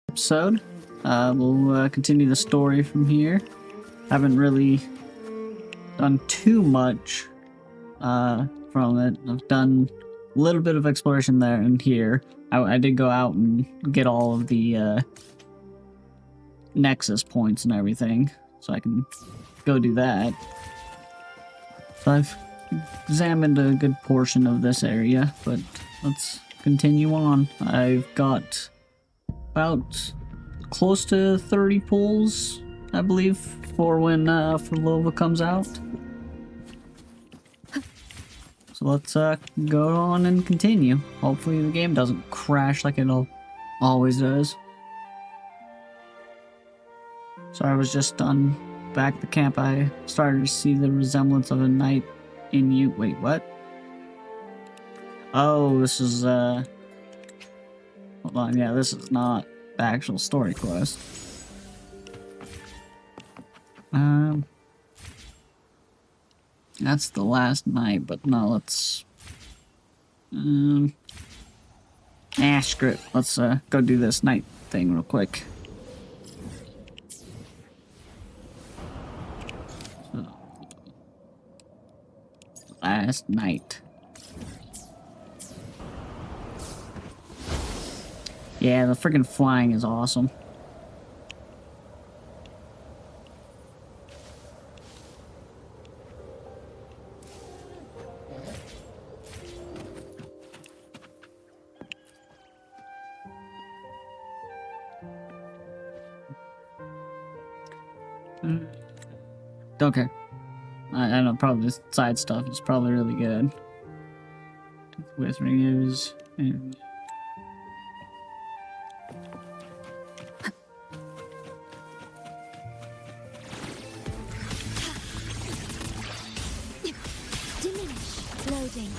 episode. We'll continue the story from here. Haven't really done too much from it. I've done a little bit of exploration there and here. I did go out and get all of the nexus points and everything, so I can go do that. So I've examined a good portion of this area, but let's continue on. I've got about close to 30 pulls, I believe, for when Fulova comes out. So let's go on and continue. Hopefully the game doesn't crash like it always does. So I was just done back at the camp. I started to see the resemblance of a knight in you. Wait, what? Oh, this is hold on, yeah, this is not the actual story quest. That's the last night, but no, let's screw it. Let's go do this night thing real quick. So, last night. Yeah, the freaking flying is awesome. Okay. I know, probably this side stuff is probably really good. Wuthering is... And Loading.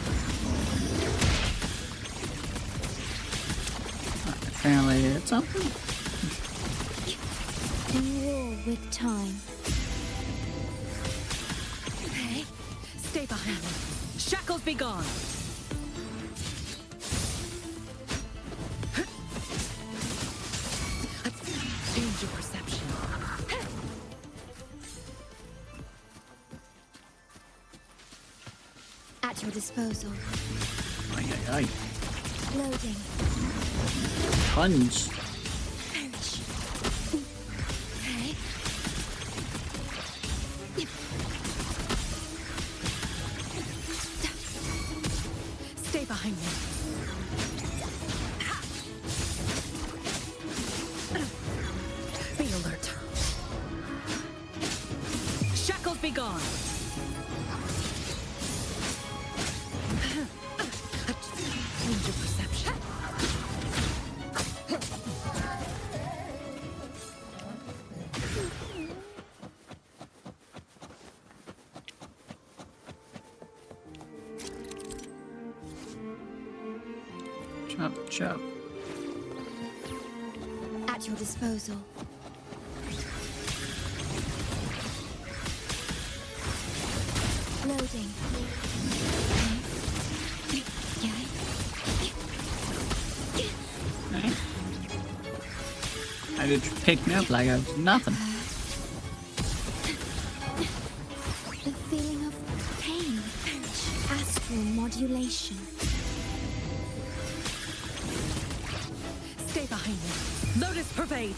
apparently it's something. In war with time. Hey, stay behind me. Shackles be gone. Change your perception. At your disposal. Aye. Loading. Tons. Perish. Okay. Stay behind me. Be alert. Shackles be gone. Change your perception. Chop. At your disposal. Loading. Okay. I did pick me up like I was nothing. The feeling of pain. Astral modulation. Stay behind me. Lotus pervade.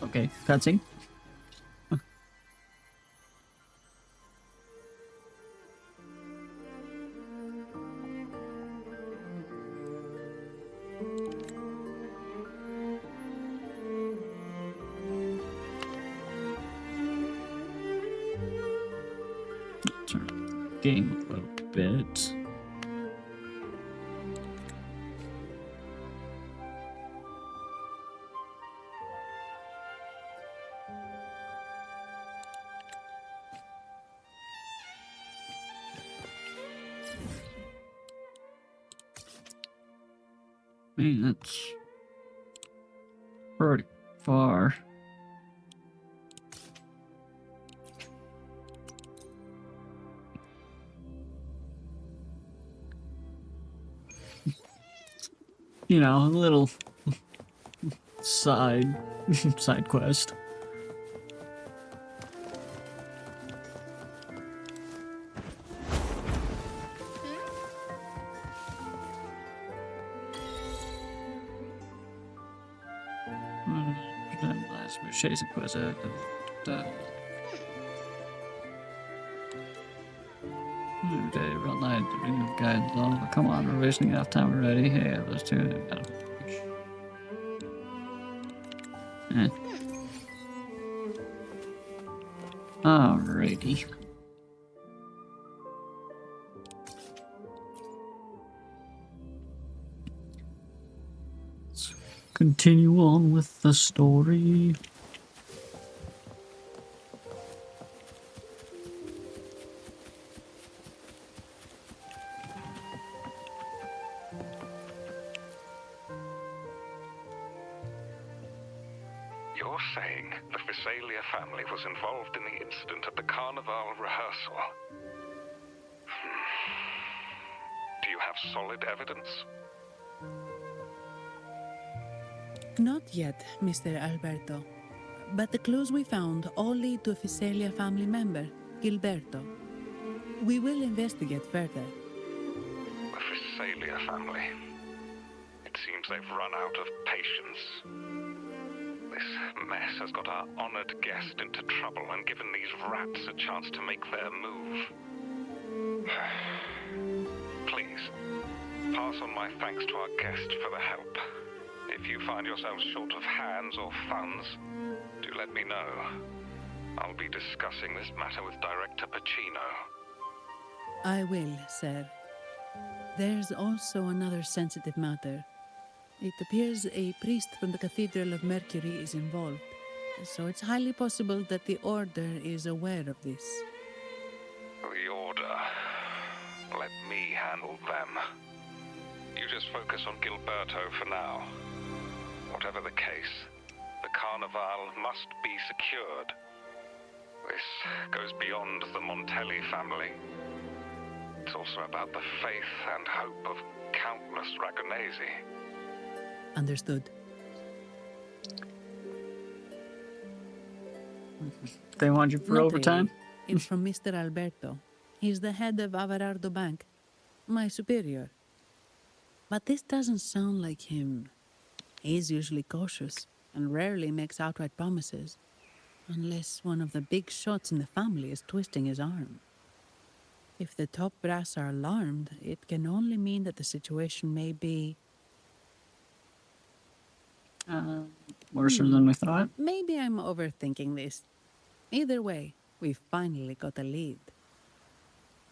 Okay, cutscene. Turn the game a little bit. Man, that's pretty far. you know, a little side side quest. Last chasing quest. Okay, real night. The ring of guidance. Oh, come on, we're wasting enough time already. Hey, those two. Eh. Alrighty. Let's continue on with the story. You're saying the Physalia family was involved in the incident at the Carnival rehearsal? Do you have solid evidence? Not yet, Mr. Alberto. But the clues we found all lead to a Physalia family member, Gilberto. We will investigate further. The Physalia family. It seems they've run out of patience. This mess has got our honored guest into trouble and given these rats a chance to make their move. Please, pass on my thanks to our guest for the help. If you find yourselves short of hands or funds, do let me know. I'll be discussing this matter with Director Pacino. I will, sir. There's also another sensitive matter. It appears a priest from the Cathedral of Mercury is involved, so it's highly possible that the Order is aware of this. The Order. Let me handle them. You just focus on Gilberto for now. Whatever the case, the Carnival must be secured. This goes beyond the Montelli family. It's also about the faith and hope of countless Ragonesi. Understood. They want you for Not overtime? really. It's from Mr. Alberto. He's the head of Averardo Bank, my superior. But this doesn't sound like him. He's usually cautious and rarely makes outright promises, unless one of the big shots in the family is twisting his arm. If the top brass are alarmed, it can only mean that the situation may be... Worse than we thought. Maybe I'm overthinking this. Either way, we've finally got a lead.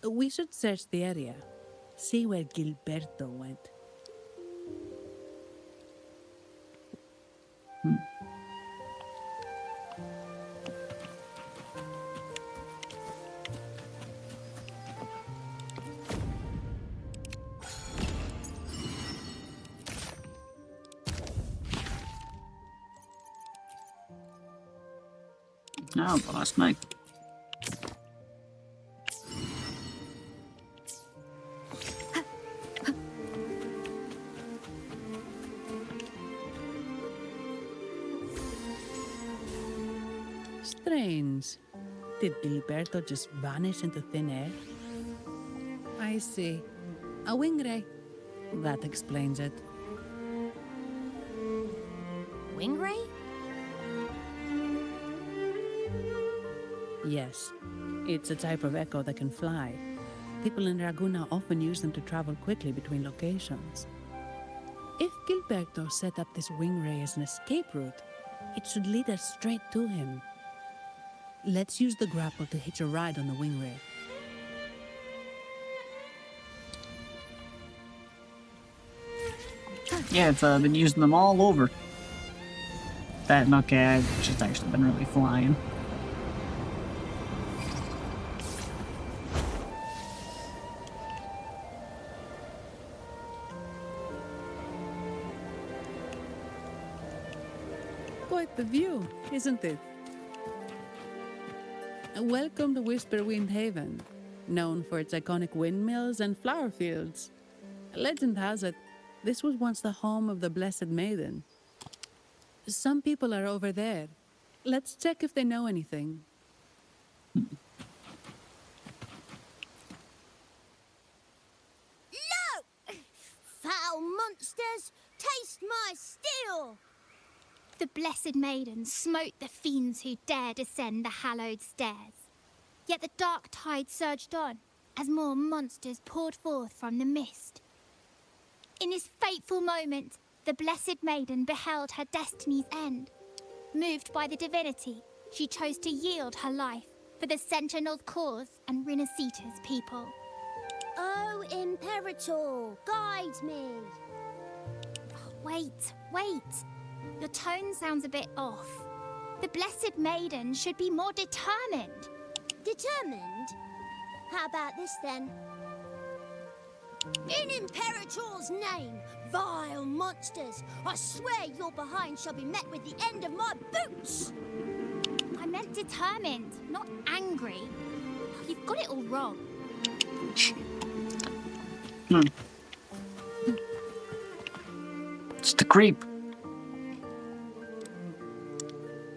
We should search the area, see where Gilberto went. No, but last night. Strange. Did Gilberto just vanish into thin air? I see. A wing ray. That explains it. Wing ray? Yes. It's a type of echo that can fly. People in Raguna often use them to travel quickly between locations. If Gilberto set up this wing ray as an escape route, it should lead us straight to him. Let's use the grapple to hitch a ride on the wing ray. Yeah, I've been using them all over. That, okay, I've just actually been really flying. Quite the view, isn't it? Welcome to Whisperwind Haven, known for its iconic windmills and flower fields. Legend has it, This was once the home of the Blessed Maiden. Some people are over there. Let's check if they know anything. No! Foul monsters, taste my steel! The Blessed Maiden smote the fiends who dared ascend the hallowed stairs. Yet the dark tide surged on as more monsters poured forth from the mist. In this fateful moment, the Blessed Maiden beheld her destiny's end. Moved by the divinity, she chose to yield her life for the Sentinel's cause and Rinascita's people. Oh, Imperator, guide me. Wait. Your tone sounds a bit off. The Blessed Maiden should be more determined. Determined? How about this then? In Imperator's name, vile monsters, I swear your behind shall be met with the end of my boots! I meant determined, not angry. You've got it all wrong. It's the creep.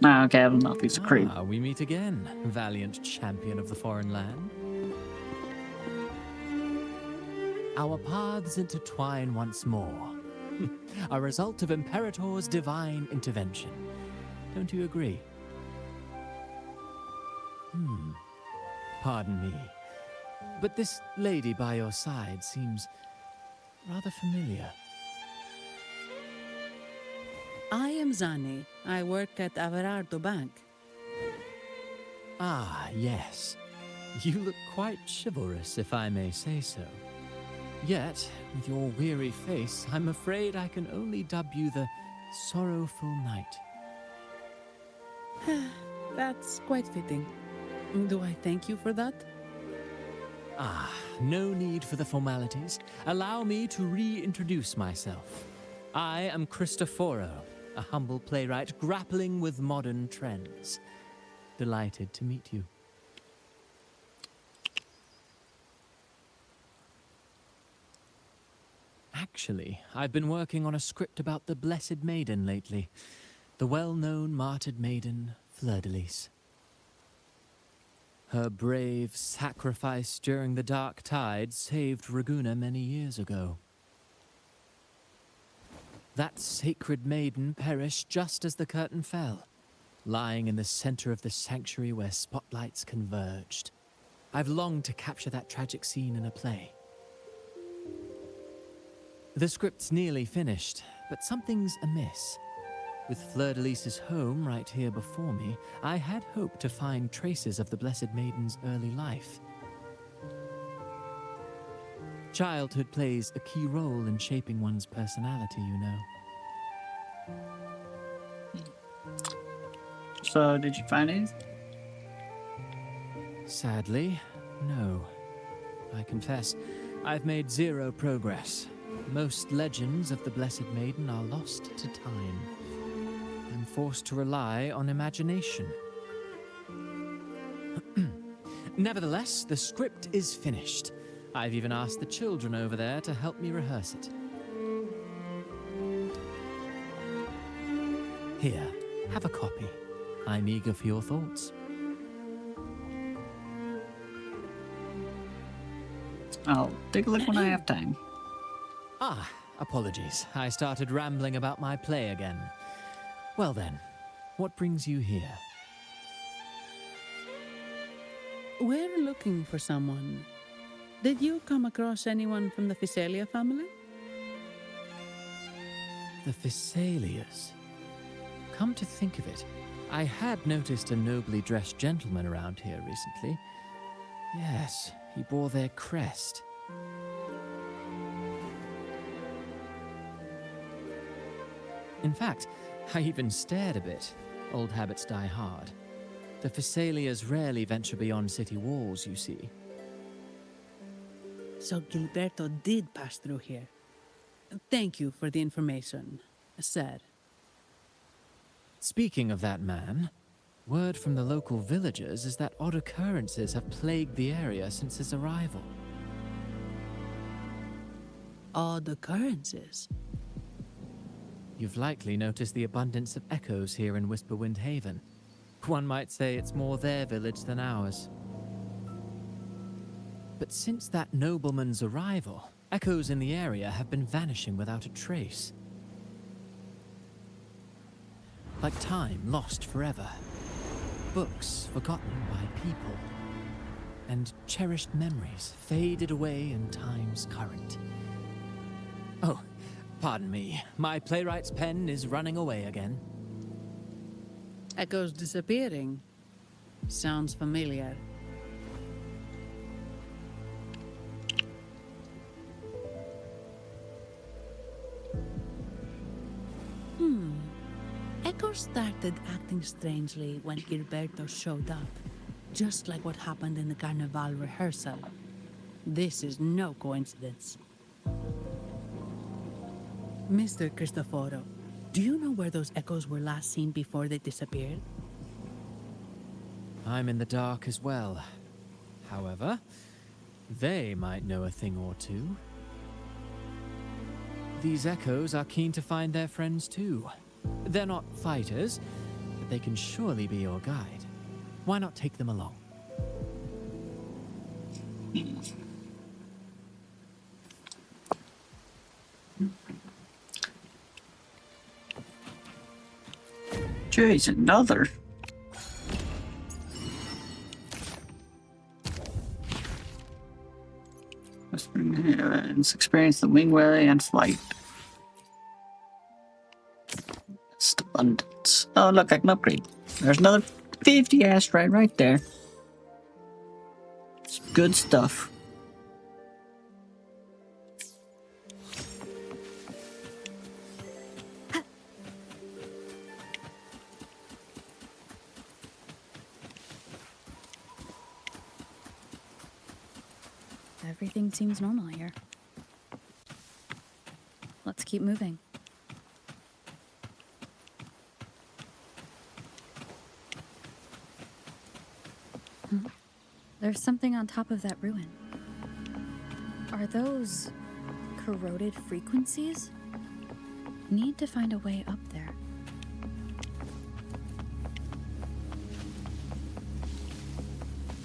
Nah, okay, I'm not. He's a creep. Ah, we meet again, valiant champion of the foreign land. Our paths intertwine once more. A result of Imperator's divine intervention. Don't you agree? Pardon me. But this lady by your side seems rather familiar. I am Zani. I work at Averardo Bank. Ah, yes. You look quite chivalrous, if I may say so. Yet, with your weary face, I'm afraid I can only dub you the Sorrowful Knight. That's quite fitting. Do I thank you for that? Ah, no need for the formalities. Allow me to reintroduce myself. I am Cristoforo, a humble playwright grappling with modern trends. Delighted to meet you. Actually, I've been working on a script about the Blessed Maiden lately. The well-known martyred maiden, Fleur-de-Lis. Her brave sacrifice during the Dark Tide saved Raguna many years ago. That sacred maiden perished just as the curtain fell, lying in the center of the sanctuary where spotlights converged. I've longed to capture that tragic scene in a play. The script's nearly finished, but something's amiss. With Fleur-de-Lis's home right here before me, I had hoped to find traces of the Blessed Maiden's early life. Childhood plays a key role in shaping one's personality, you know. So, did you find anything? Sadly, no. I confess, I've made zero progress. Most legends of the Blessed Maiden are lost to time. I'm forced to rely on imagination. Nevertheless, the script is finished. I've even asked the children over there to help me rehearse it. Here, have a copy. I'm eager for your thoughts. I'll take a look when I have time. Ah, apologies. I started rambling about my play again. Well then, what brings you here? We're looking for someone. Did you come across anyone from the Physalia family? The Physalias. Come to think of it, I had noticed a nobly dressed gentleman around here recently. Yes, he bore their crest. In fact, I even stared a bit. Old habits die hard. The Physalias rarely venture beyond city walls, you see. So Gilberto did pass through here. Thank you for the information, sir. Speaking of that man, word from the local villagers is that odd occurrences have plagued the area since his arrival. odd occurrences. You've likely noticed the abundance of echoes here in Whisperwind Haven. One might say it's more their village than ours. But since that nobleman's arrival, echoes in the area have been vanishing without a trace. Like time lost forever. Books forgotten by people. And cherished memories faded away in time's current. Oh, pardon me. My playwright's pen is running away again. Echoes disappearing. Sounds familiar. Echoes started acting strangely when Gilberto showed up. Just like what happened in the Carnival rehearsal. This is no coincidence. Mr. Cristoforo, do you know where those echoes were last seen before they disappeared? I'm in the dark as well. However, they might know a thing or two. These echoes are keen to find their friends too. They're not fighters, but they can surely be your guide. Why not take them along? Jeez, another. Let's experience the wingway and flight. Just abundance. Oh, look, I can upgrade. There's another 50 asteroid right there. It's good stuff. Everything seems normal here. Let's keep moving. There's something on top of that ruin. Are those corroded frequencies? Need to find a way up there.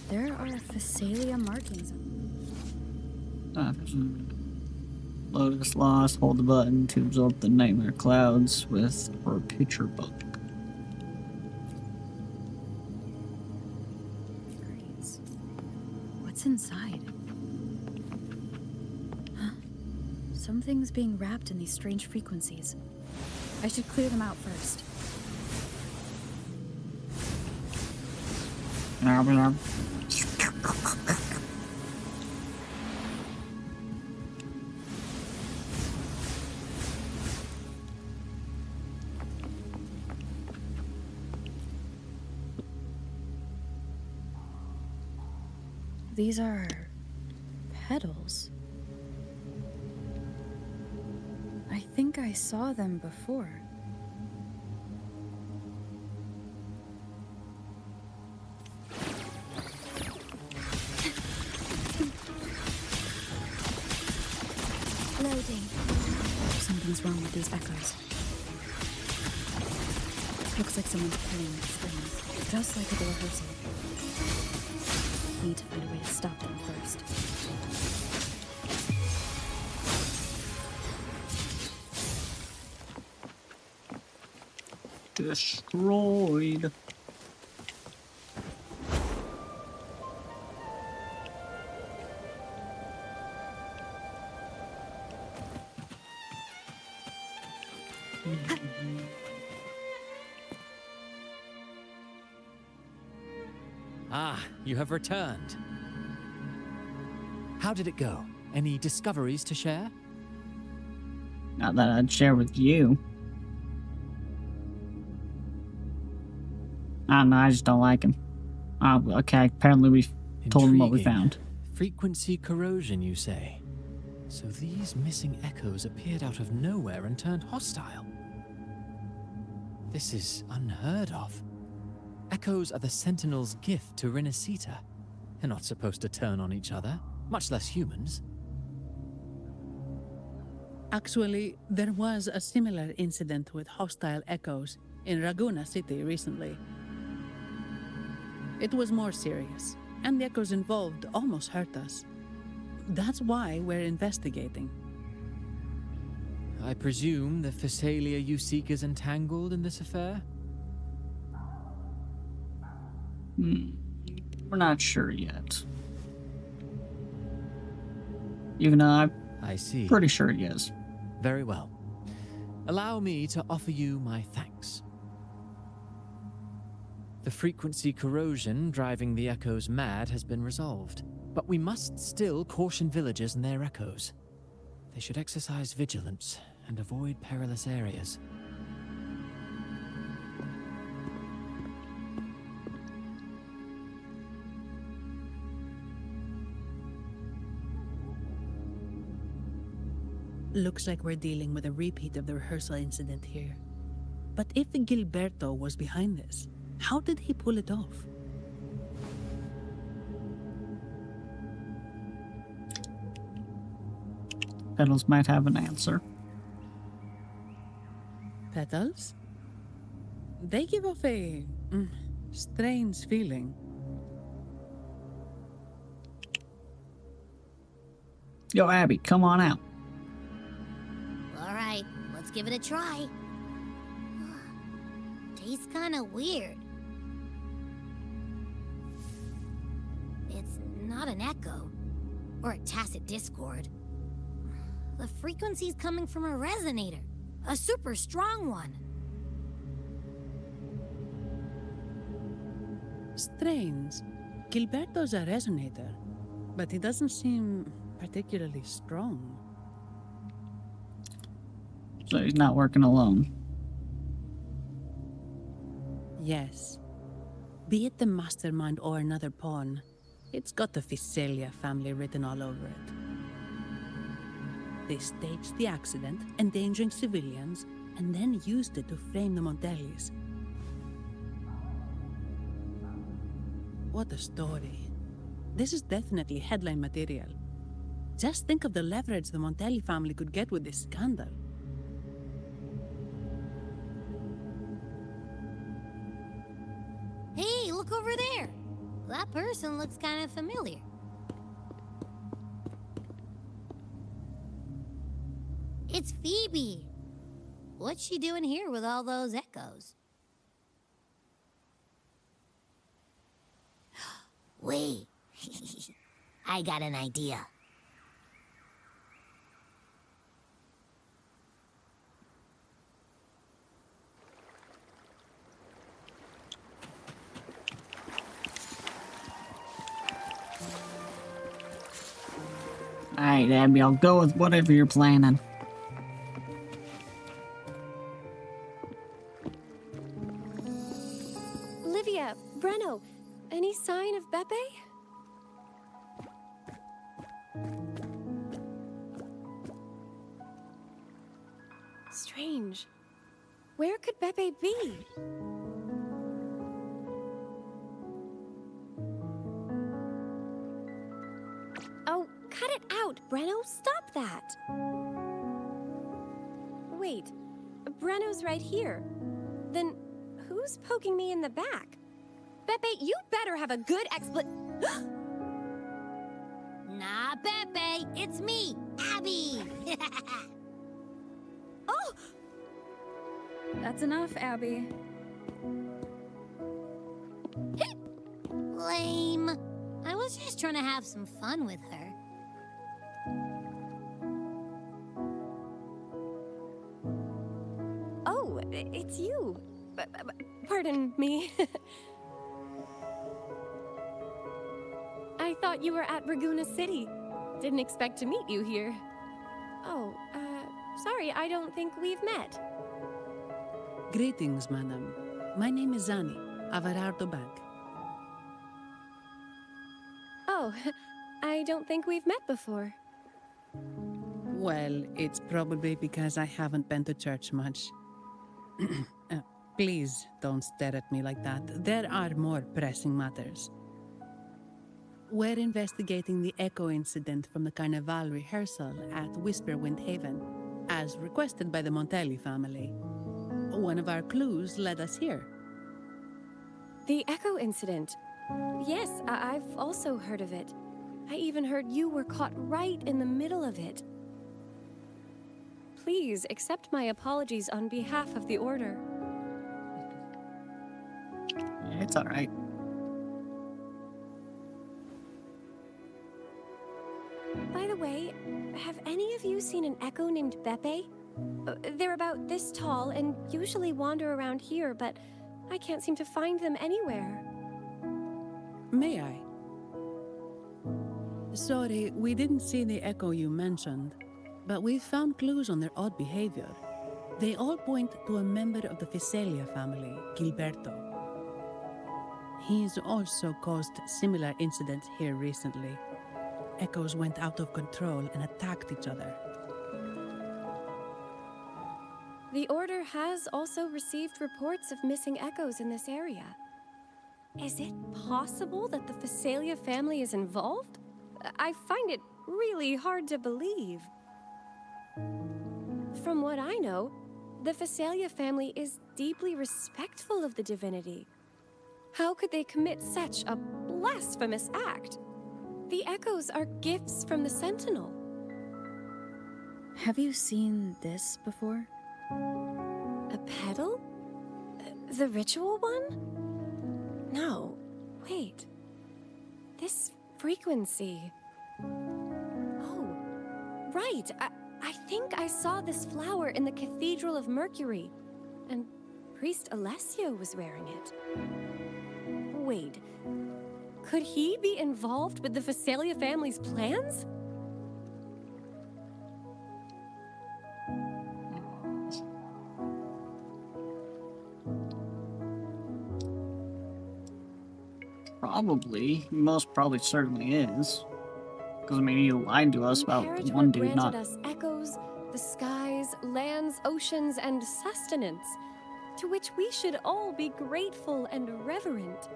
There are Phasalia markings. Lotus lost. Hold the button to absorb the nightmare clouds with or picture book. What's inside? Huh? Something's being wrapped in these strange frequencies. I should clear them out first. These are petals. I think I saw them before. Loading. Something's wrong with these echoes. Looks like someone's pulling the strings, just like at the rehearsal. Need to find a way to stop them first. Destroyed. Ah, you have returned. How did it go? Any discoveries to share? Not that I'd share with you. I don't know, I just don't like him. Oh, okay, apparently we've told him what we Intriguing. found. Frequency corrosion, you say? So these missing echoes appeared out of nowhere and turned hostile. This is unheard of. Echoes are the Sentinel's gift to Rinascita. They're not supposed to turn on each other, much less humans. Actually, there was a similar incident with hostile echoes in Rinascita recently. It was more serious, and the echoes involved almost hurt us. That's why we're investigating. I presume the Phasalia you seek is entangled in this affair? We're not sure yet. Even though I see. I'm pretty sure he is. Very well. Allow me to offer you my thanks. The frequency corrosion driving the echoes mad has been resolved, but we must still caution villagers and their echoes. They should exercise vigilance and avoid perilous areas. Looks like we're dealing with a repeat of the rehearsal incident here. But if Gilberto was behind this, how did he pull it off? Petals might have an answer. Petals? They give off a strange feeling. Yo, Abby, come on out. All right, let's give it a try. Tastes kind of weird. It's not an echo or a tacit discord. The frequency's coming from a resonator, a super strong one. Strange. Gilberto's a resonator, but he doesn't seem particularly strong. So he's not working alone. Yes. Be it the mastermind or another pawn, it's got the Phasalia family written all over it. They staged the accident, endangering civilians, and then used it to frame the Montellis. What a story. This is definitely headline material. Just think of the leverage the Montelli family could get with this scandal. Hey, look over there. That person looks kind of familiar. It's Phoebe. What's she doing here with all those echoes? Wait. I got an idea. Alright, Abby, I'll go with whatever you're planning. Livia, Breno, any sign of Beppe? Strange. Where could Beppe be? Oh, cut it out, Breno. Stop that. Wait, Breno's right here. Then who's poking me in the back? Beppe, you better have a good Nah, Beppe, it's me, Abby. Oh! That's enough, Abby. Lame. I was just trying to have some fun with her. Oh, it's you. Pardon me. I thought you were at Raguna City. Didn't expect to meet you here. Oh, sorry, I don't think we've met. Greetings, madam. My name is Zani, Avarardo Bank. Oh, I don't think we've met before. Well, it's probably because I haven't been to church much. Please don't stare at me like that. There are more pressing matters. We're investigating the echo incident from the Carnival rehearsal at Whisperwind Haven. as requested by the Montelli family. One of our clues led us here. The Echo incident. Yes, I've also heard of it. I even heard you were caught right in the middle of it. Please accept my apologies on behalf of the Order. It's alright. By the way, have any of you seen an Echo named Beppe? They're about this tall and usually wander around here, but I can't seem to find them anywhere. May I? Sorry, we didn't see the Echo you mentioned, but we've found clues on their odd behavior. They all point to a member of the Fiselia family, Gilberto. He's also caused similar incidents here recently. Echoes went out of control and attacked each other. The Order has also received reports of missing Echoes in this area. Is it possible that the Fiselia family is involved? I find it really hard to believe. From what I know, the Fiselia family is deeply respectful of the divinity. How could they commit such a blasphemous act? The Echoes are gifts from the Sentinel. Have you seen this before? A pedal? The ritual one? No. Wait. This frequency. Oh, right. I think I saw this flower in the Cathedral of Mercury, and Priest Alessio was wearing it. Wait. Could he be involved with the Fiselia family's plans? Probably. Most probably certainly is. Because, I mean, he lied to us about one dude not... us echoes, the skies, lands, oceans, and sustenance, to which we should all be grateful and reverent.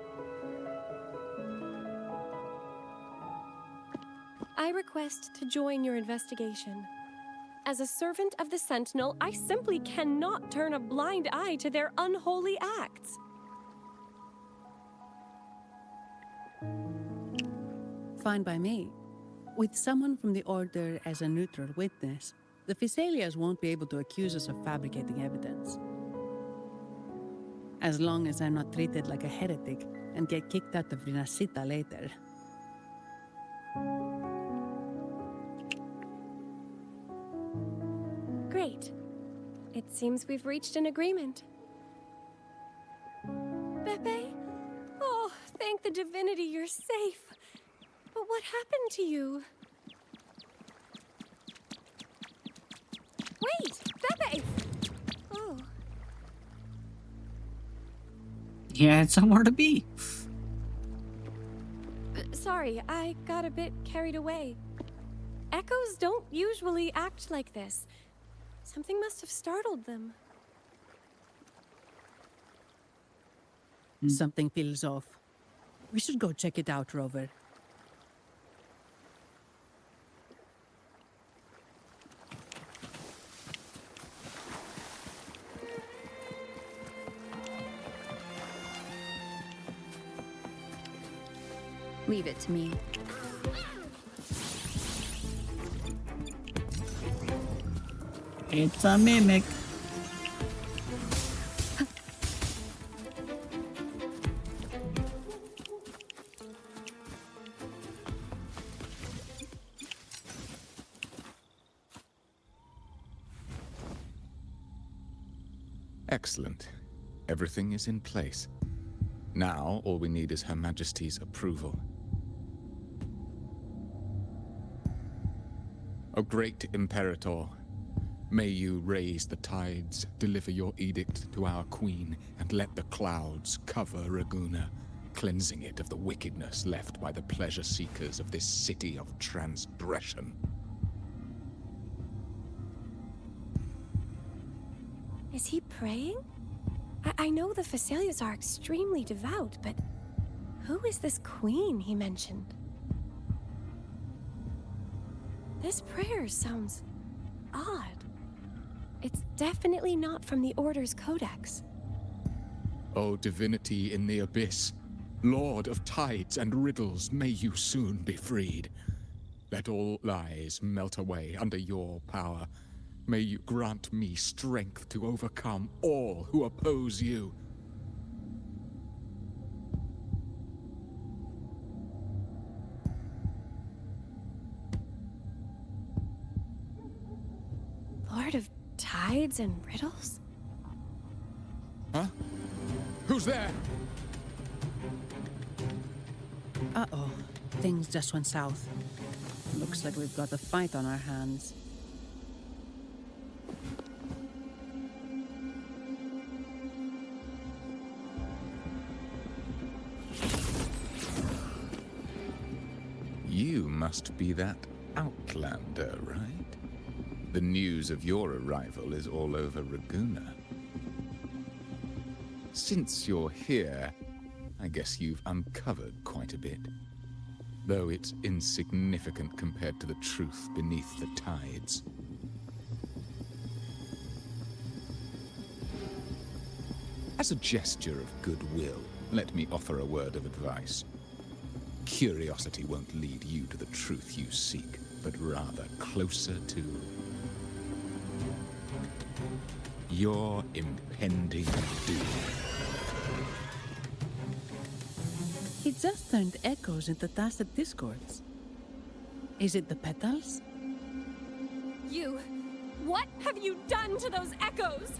I request to join your investigation. As a servant of the Sentinel, I simply cannot turn a blind eye to their unholy acts. Fine by me. With someone from the Order as a neutral witness, the Fiselias won't be able to accuse us of fabricating evidence. As long as I'm not treated like a heretic and get kicked out of Rinascita later. Great. It seems we've reached an agreement. Beppe? Oh, thank the divinity you're safe. But what happened to you? Wait! Beppe! Oh. He had somewhere to be. Sorry, I got a bit carried away. Echoes don't usually act like this. Something must have startled them. Something feels off. We should go check it out, Rover. Leave it to me. It's a mimic. Excellent. Everything is in place. Now, all we need is Her Majesty's approval. O great Imperator, may you raise the tides, deliver your edict to our queen, and let the clouds cover Raguna, cleansing it of the wickedness left by the pleasure-seekers of this city of transgression. Is he praying? I know the Fiselias are extremely devout, but who is this queen he mentioned? This prayer sounds odd. definitely not from the Order's codex. O divinity in the abyss, Lord of tides and riddles, may you soon be freed. Let all lies melt away under your power. May you grant me strength to overcome all who oppose you. Lord of tides and riddles? Huh? Who's there? Uh-oh. Things just went south. Looks like we've got a fight on our hands. You must be that outlander, right? The news of your arrival is all over Raguna. Since you're here, I guess you've uncovered quite a bit. Though it's insignificant compared to the truth beneath the tides. As a gesture of goodwill, let me offer a word of advice. Curiosity won't lead you to the truth you seek, but rather closer to your impending doom. He just turned echoes into tacit discords. Is it the petals? What have you done to those echoes?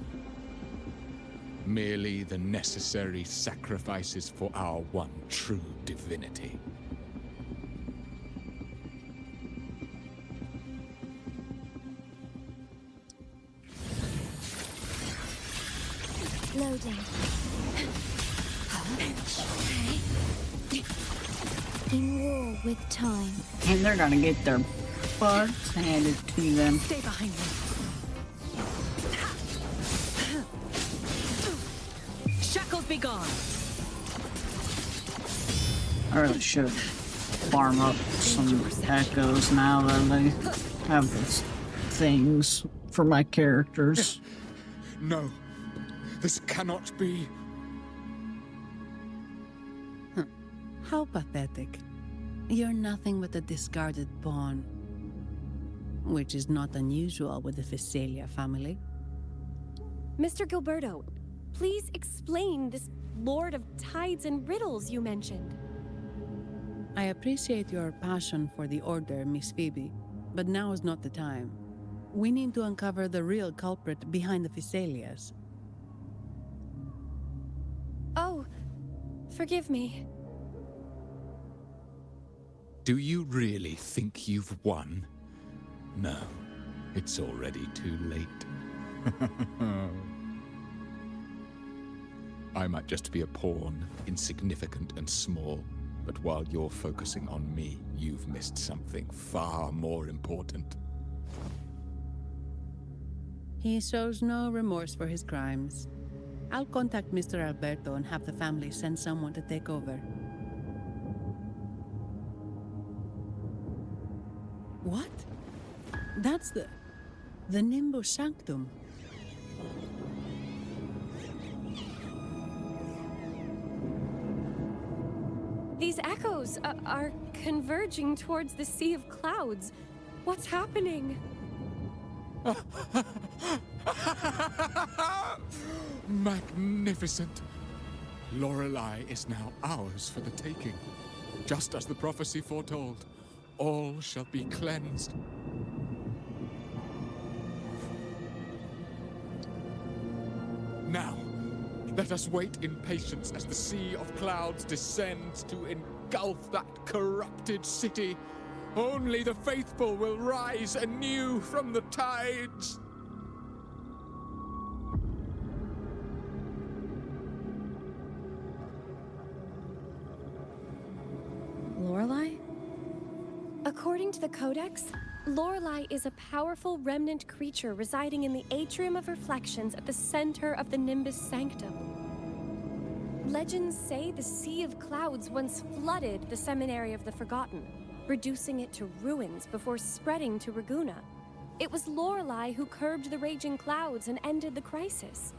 Merely the necessary sacrifices for our one true divinity. Loading. In war with time. And they're gonna get their butts handed to them. Stay behind me. Shackles be gone. I really should farm up some echoes now that I have these things for my characters. No, this cannot be. How pathetic. You're nothing but a discarded pawn. Which is not unusual with the Physalia family. Mr. Gilberto, please explain this Lord of Tides and Riddles you mentioned. I appreciate your passion for the Order, Miss Phoebe, but now is not the time. We need to uncover the real culprit behind the Physalias. Oh, forgive me. Do you really think you've won? No, it's already too late. I might just be a pawn, insignificant and small, but while you're focusing on me, you've missed something far more important. He shows no remorse for his crimes. I'll contact Mr. Alberto and have the family send someone to take over. What? That's the Nimbus Sanctum. These echoes are converging towards the Sea of Clouds. What's happening? Magnificent! Lorelei is now ours for the taking. Just as the prophecy foretold, all shall be cleansed. Now, let us wait in patience as the Sea of Clouds descends to engulf that corrupted city. Only the faithful will rise anew from the tides. Lorelei? According to the Codex, Lorelei is a powerful remnant creature residing in the Atrium of Reflections at the center of the Nimbus Sanctum. Legends say the Sea of Clouds once flooded the Seminary of the Forgotten, reducing it to ruins before spreading to Raguna. It was Lorelei who curbed the raging clouds and ended the crisis.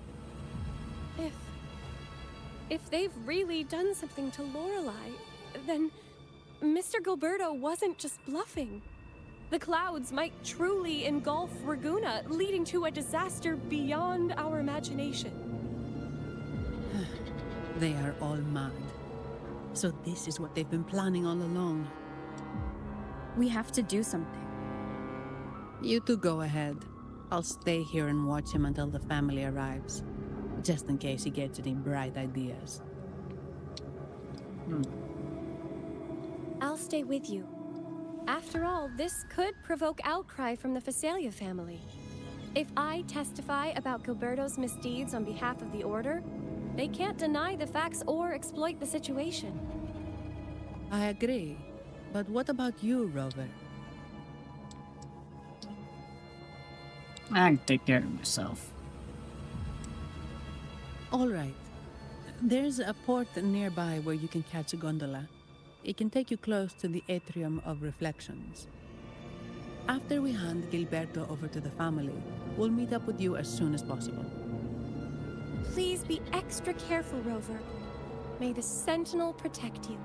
If they've really done something to Lorelei, then Mr. Gilberto wasn't just bluffing. The clouds might truly engulf Raguna, leading to a disaster beyond our imagination. They are all mad. So this is what they've been planning all along. We have to do something. You two go ahead. I'll stay here and watch him until the family arrives. Just in case he gets any bright ideas. I'll stay with you. After all, this could provoke outcry from the Phasalia family. If I testify about Gilberto's misdeeds on behalf of the Order, they can't deny the facts or exploit the situation. I agree. But what about you, Rover? I can take care of myself. All right. There's a port nearby where you can catch a gondola. It can take you close to the Atrium of Reflections. After we hand Gilberto over to the family, we'll meet up with you as soon as possible. Please be extra careful, Rover. May the Sentinel protect you.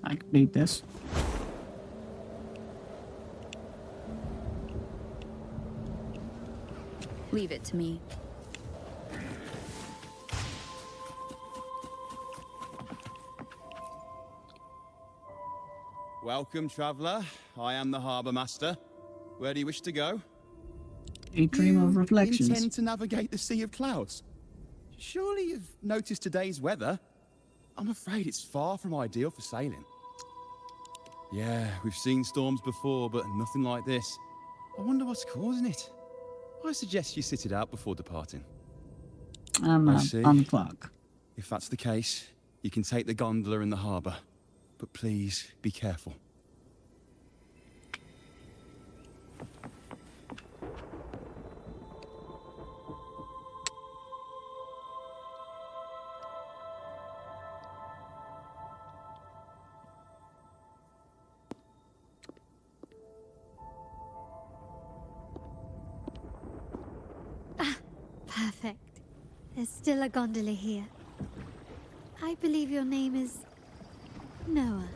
I can beat this. Leave it to me. Welcome, traveller. I am the Harbour Master. Where do you wish to go? Atrium of Reflections. Intend to navigate the Sea of Clouds? Surely you've noticed today's weather? I'm afraid it's far from ideal for sailing. Yeah, we've seen storms before, but nothing like this. I wonder what's causing it. I suggest you sit it out before departing. I'm I see. on the clock. If that's the case, you can take the gondola in the harbour. But please, be careful. Perfect. There's still a gondola here. I believe your name is Noah,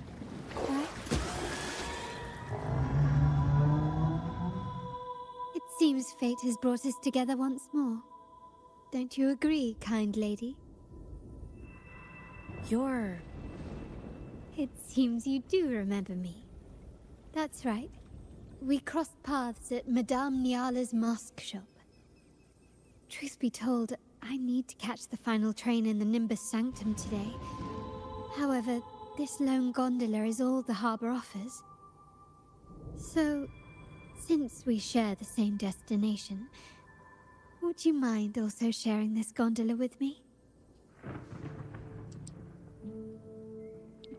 right? It seems fate has brought us together once more. Don't you agree, kind lady? You're... It seems you do remember me. That's right. We crossed paths at Madame Niala's mask shop. Truth be told, I need to catch the final train in the Nimbus Sanctum today. However, this lone gondola is all the harbour offers. So, since we share the same destination, would you mind also sharing this gondola with me?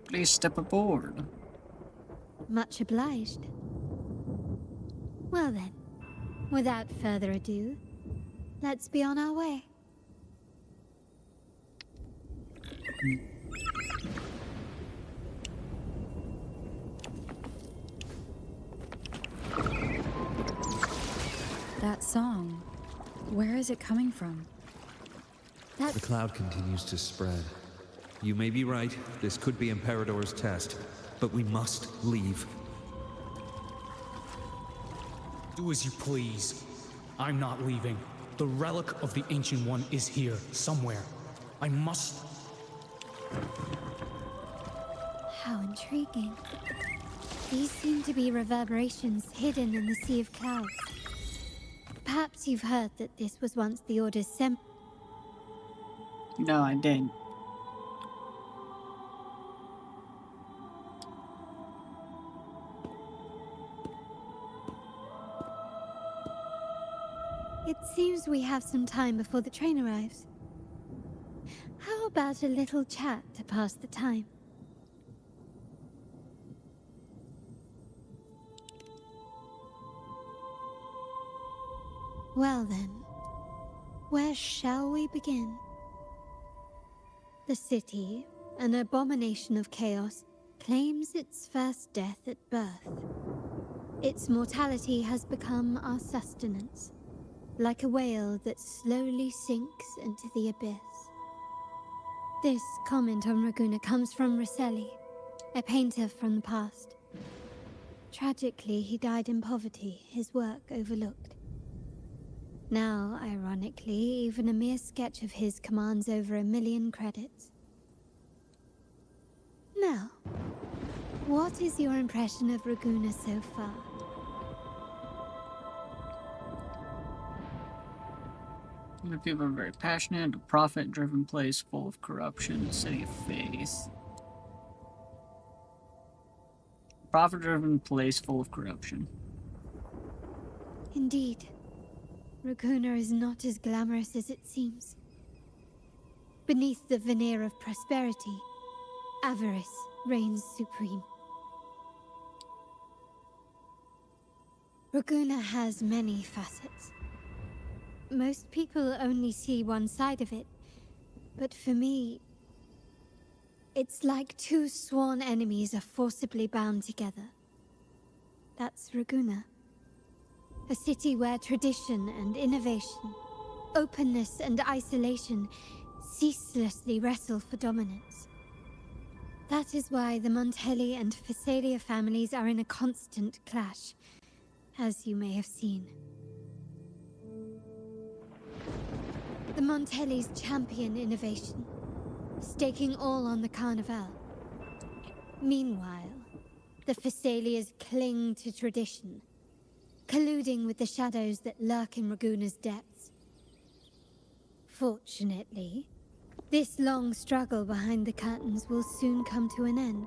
Please step aboard. Much obliged. Well then, without further ado, let's be on our way. That song. Where is it coming from? The cloud continues to spread. You may be right, this could be Imperador's test, but we must leave. Do as you please. I'm not leaving. The relic of the Ancient One is here, somewhere. I must... How intriguing. These seem to be reverberations hidden in the Sea of Clouds. Perhaps you've heard that this was once the Order's No, I didn't. It seems we have some time before the train arrives. How about a little chat to pass the time? Well then, where shall we begin? The city, an abomination of chaos, claims its first death at birth. Its mortality has become our sustenance, like a whale that slowly sinks into the abyss. This comment on Raguna comes from Rosselli, a painter from the past. Tragically, he died in poverty, his work overlooked. Now, ironically, even a mere sketch of his commands over 1 million credits. Now, what is your impression of Raguna so far? The people are very passionate, a profit-driven place full of corruption, a city of faith. Profit-driven place full of corruption. Indeed. Raguna is not as glamorous as it seems. Beneath the veneer of prosperity, avarice reigns supreme. Raguna has many facets. Most people only see one side of it, but for me, it's like two sworn enemies are forcibly bound together. That's Raguna. A city where tradition and innovation, openness and isolation ceaselessly wrestle for dominance. That is why the Montelli and Phasalia families are in a constant clash, as you may have seen. The Montellis champion innovation, staking all on the Carnival. Meanwhile, the Phasalias cling to tradition, colluding with the shadows that lurk in Raguna's depths. Fortunately, this long struggle behind the curtains will soon come to an end.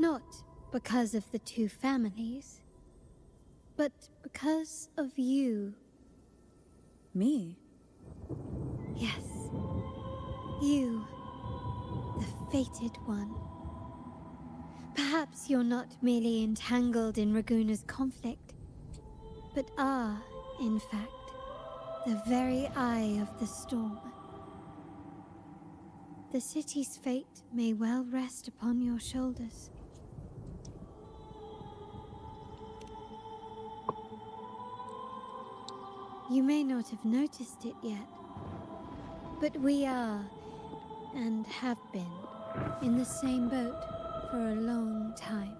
Not because of the two families, but because of you. Me? Yes. You, the fated one. Perhaps you're not merely entangled in Raguna's conflict, but are, in fact, the very eye of the storm. The city's fate may well rest upon your shoulders. You may not have noticed it yet, but we are, and have been, in the same boat for a long time.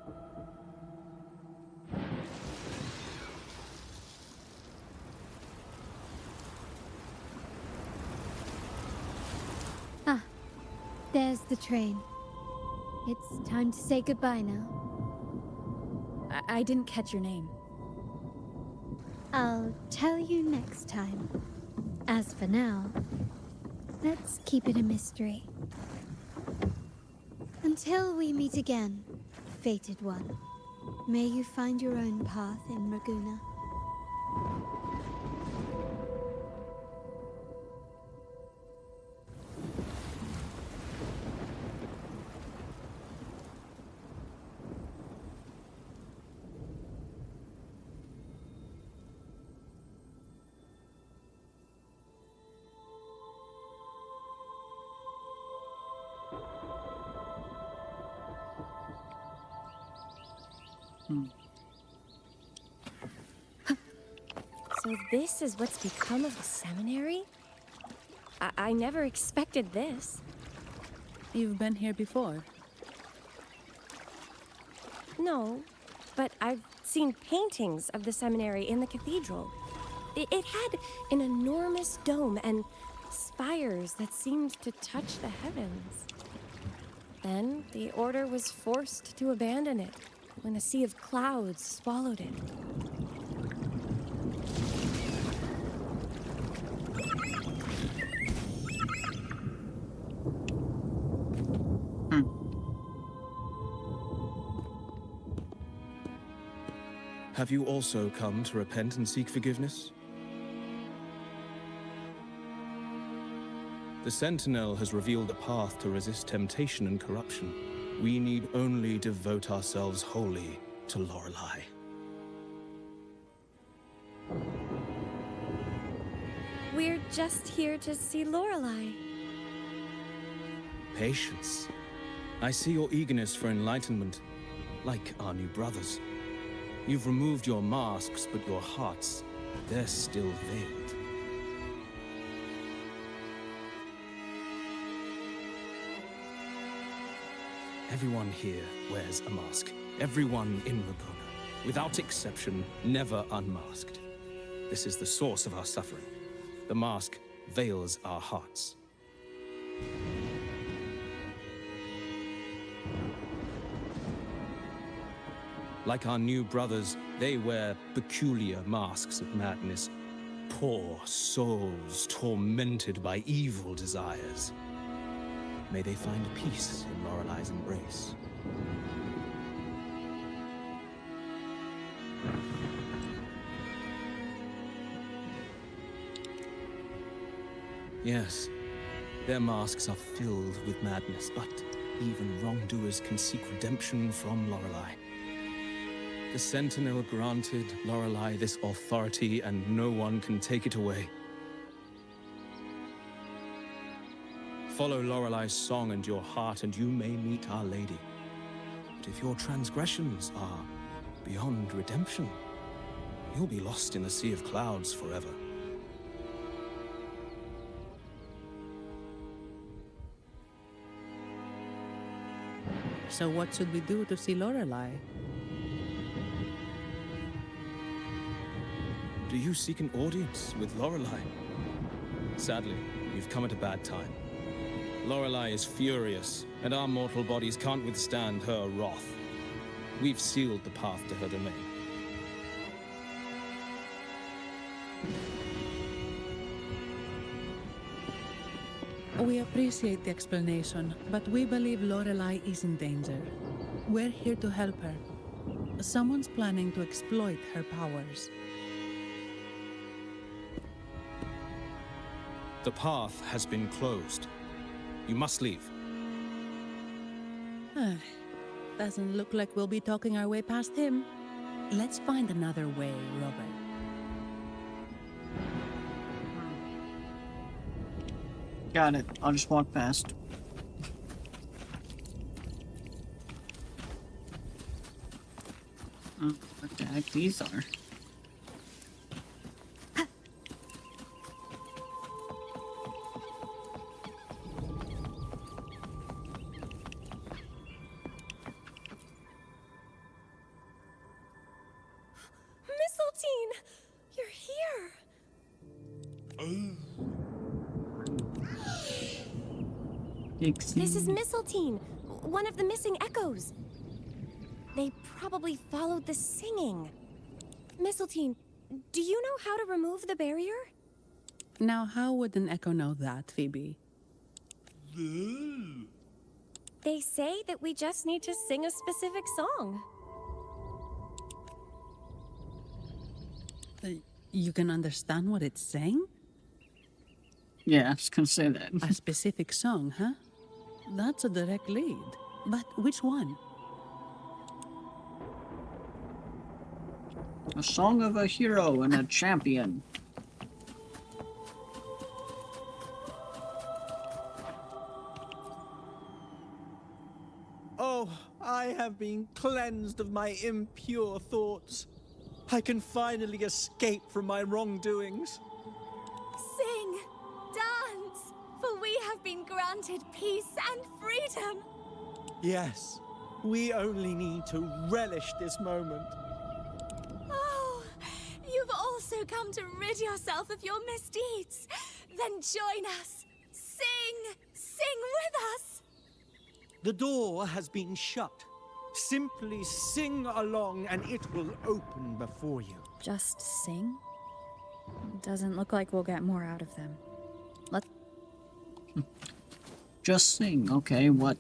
Ah, there's the train. It's time to say goodbye now. I didn't catch your name. I'll tell you next time. As for now, let's keep it a mystery. Until we meet again, fated one, may you find your own path in Raguna. So this is what's become of the seminary? I never expected this. You've been here before? No, but I've seen paintings of the seminary in the cathedral. It had an enormous dome and spires that seemed to touch the heavens. Then the order was forced to abandon it when a sea of clouds swallowed it. Have you also come to repent and seek forgiveness? The Sentinel has revealed a path to resist temptation and corruption. We need only devote ourselves wholly to Lorelei. We're just here to see Lorelei. Patience. I see your eagerness for enlightenment, like our new brothers. You've removed your masks, but your hearts, they're still veiled. Everyone here wears a mask. Everyone in Laguna, without exception, never unmasked. This is the source of our suffering. The mask veils our hearts. Like our new brothers, they wear peculiar masks of madness. Poor souls tormented by evil desires. May they find peace in Lorelei's embrace. Yes, their masks are filled with madness, but even wrongdoers can seek redemption from Lorelei. The Sentinel granted Lorelei this authority, and no one can take it away. Follow Lorelei's song and your heart, and you may meet Our Lady. But if your transgressions are beyond redemption, you'll be lost in the sea of clouds forever. So what should we do to see Lorelei? Do you seek an audience with Lorelei? Sadly, you've come at a bad time. Lorelei is furious, and our mortal bodies can't withstand her wrath. We've sealed the path to her domain. We appreciate the explanation, but we believe Lorelei is in danger. We're here to help her. Someone's planning to exploit her powers. The path has been closed. You must leave. Doesn't look like we'll be talking our way past him. Let's find another way, Robert. Got it. I'll just walk past. What the heck these are? Mistletoe! You're here! This is Mistletoe, one of the missing echoes. They probably followed the singing. Mistletoe, do you know how to remove the barrier? Now, how would an echo know that, Phoebe? They say that we just need to sing a specific song. You can understand what it's saying? Yeah, I was gonna say that. A specific song, huh? That's a direct lead. But which one? A song of a hero and a champion. Oh, I have been cleansed of my impure thoughts. I can finally escape from my wrongdoings. Sing, dance, for we have been granted peace and freedom. Yes, we only need to relish this moment. Oh, you've also come to rid yourself of your misdeeds. Then join us. Sing with us. The door has been shut. Simply sing along and it will open before you. Just sing? Doesn't look like we'll get more out of them. Let's... Just sing, okay, what?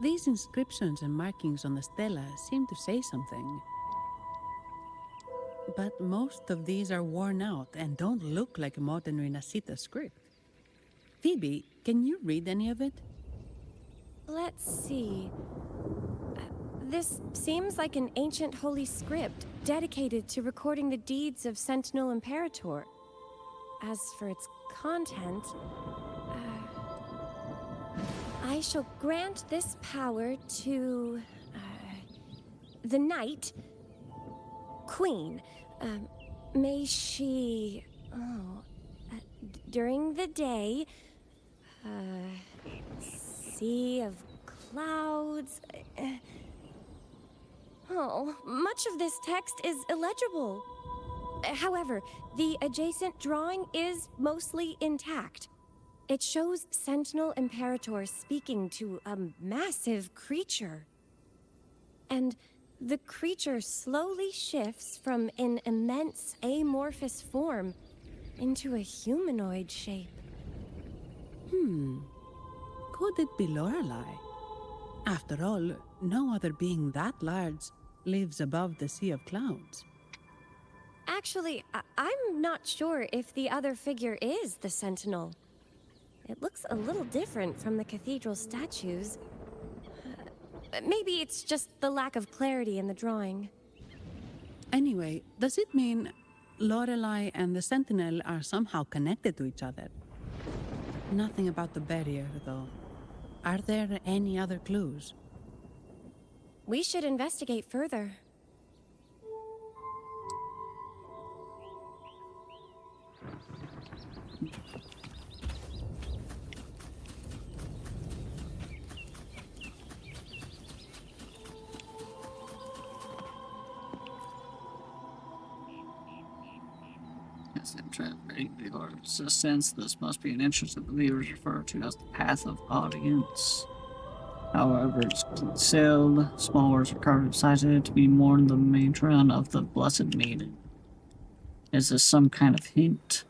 These inscriptions and markings on the stela seem to say something. But most of these are worn out and don't look like a modern Rinascita script. Phoebe, can you read any of it? Let's see. This seems like an ancient holy script dedicated to recording the deeds of Sentinel Imperator. As for its content, I shall grant this power to the Knight Queen. May she, during the day, sea of clouds. Much of this text is illegible. However, the adjacent drawing is mostly intact. It shows Sentinel Imperator speaking to a massive creature. And the creature slowly shifts from an immense amorphous form into a humanoid shape. Could it be Lorelei? After all, no other being that large lives above the sea of clouds. Actually, I'm not sure if the other figure is the Sentinel. It looks a little different from the cathedral statues. Maybe it's just the lack of clarity in the drawing. Anyway, does it mean Lorelei and the Sentinel are somehow connected to each other? Nothing about the barrier, though. Are there any other clues? We should investigate further. Yes, I'm trying to read the Lord of Resistance. This must be an interest that the viewers refer to as the path of audience. However, it's concealed. Small words are carved beside it to be mourned the matron of the Blessed Maiden. Is this some kind of hint?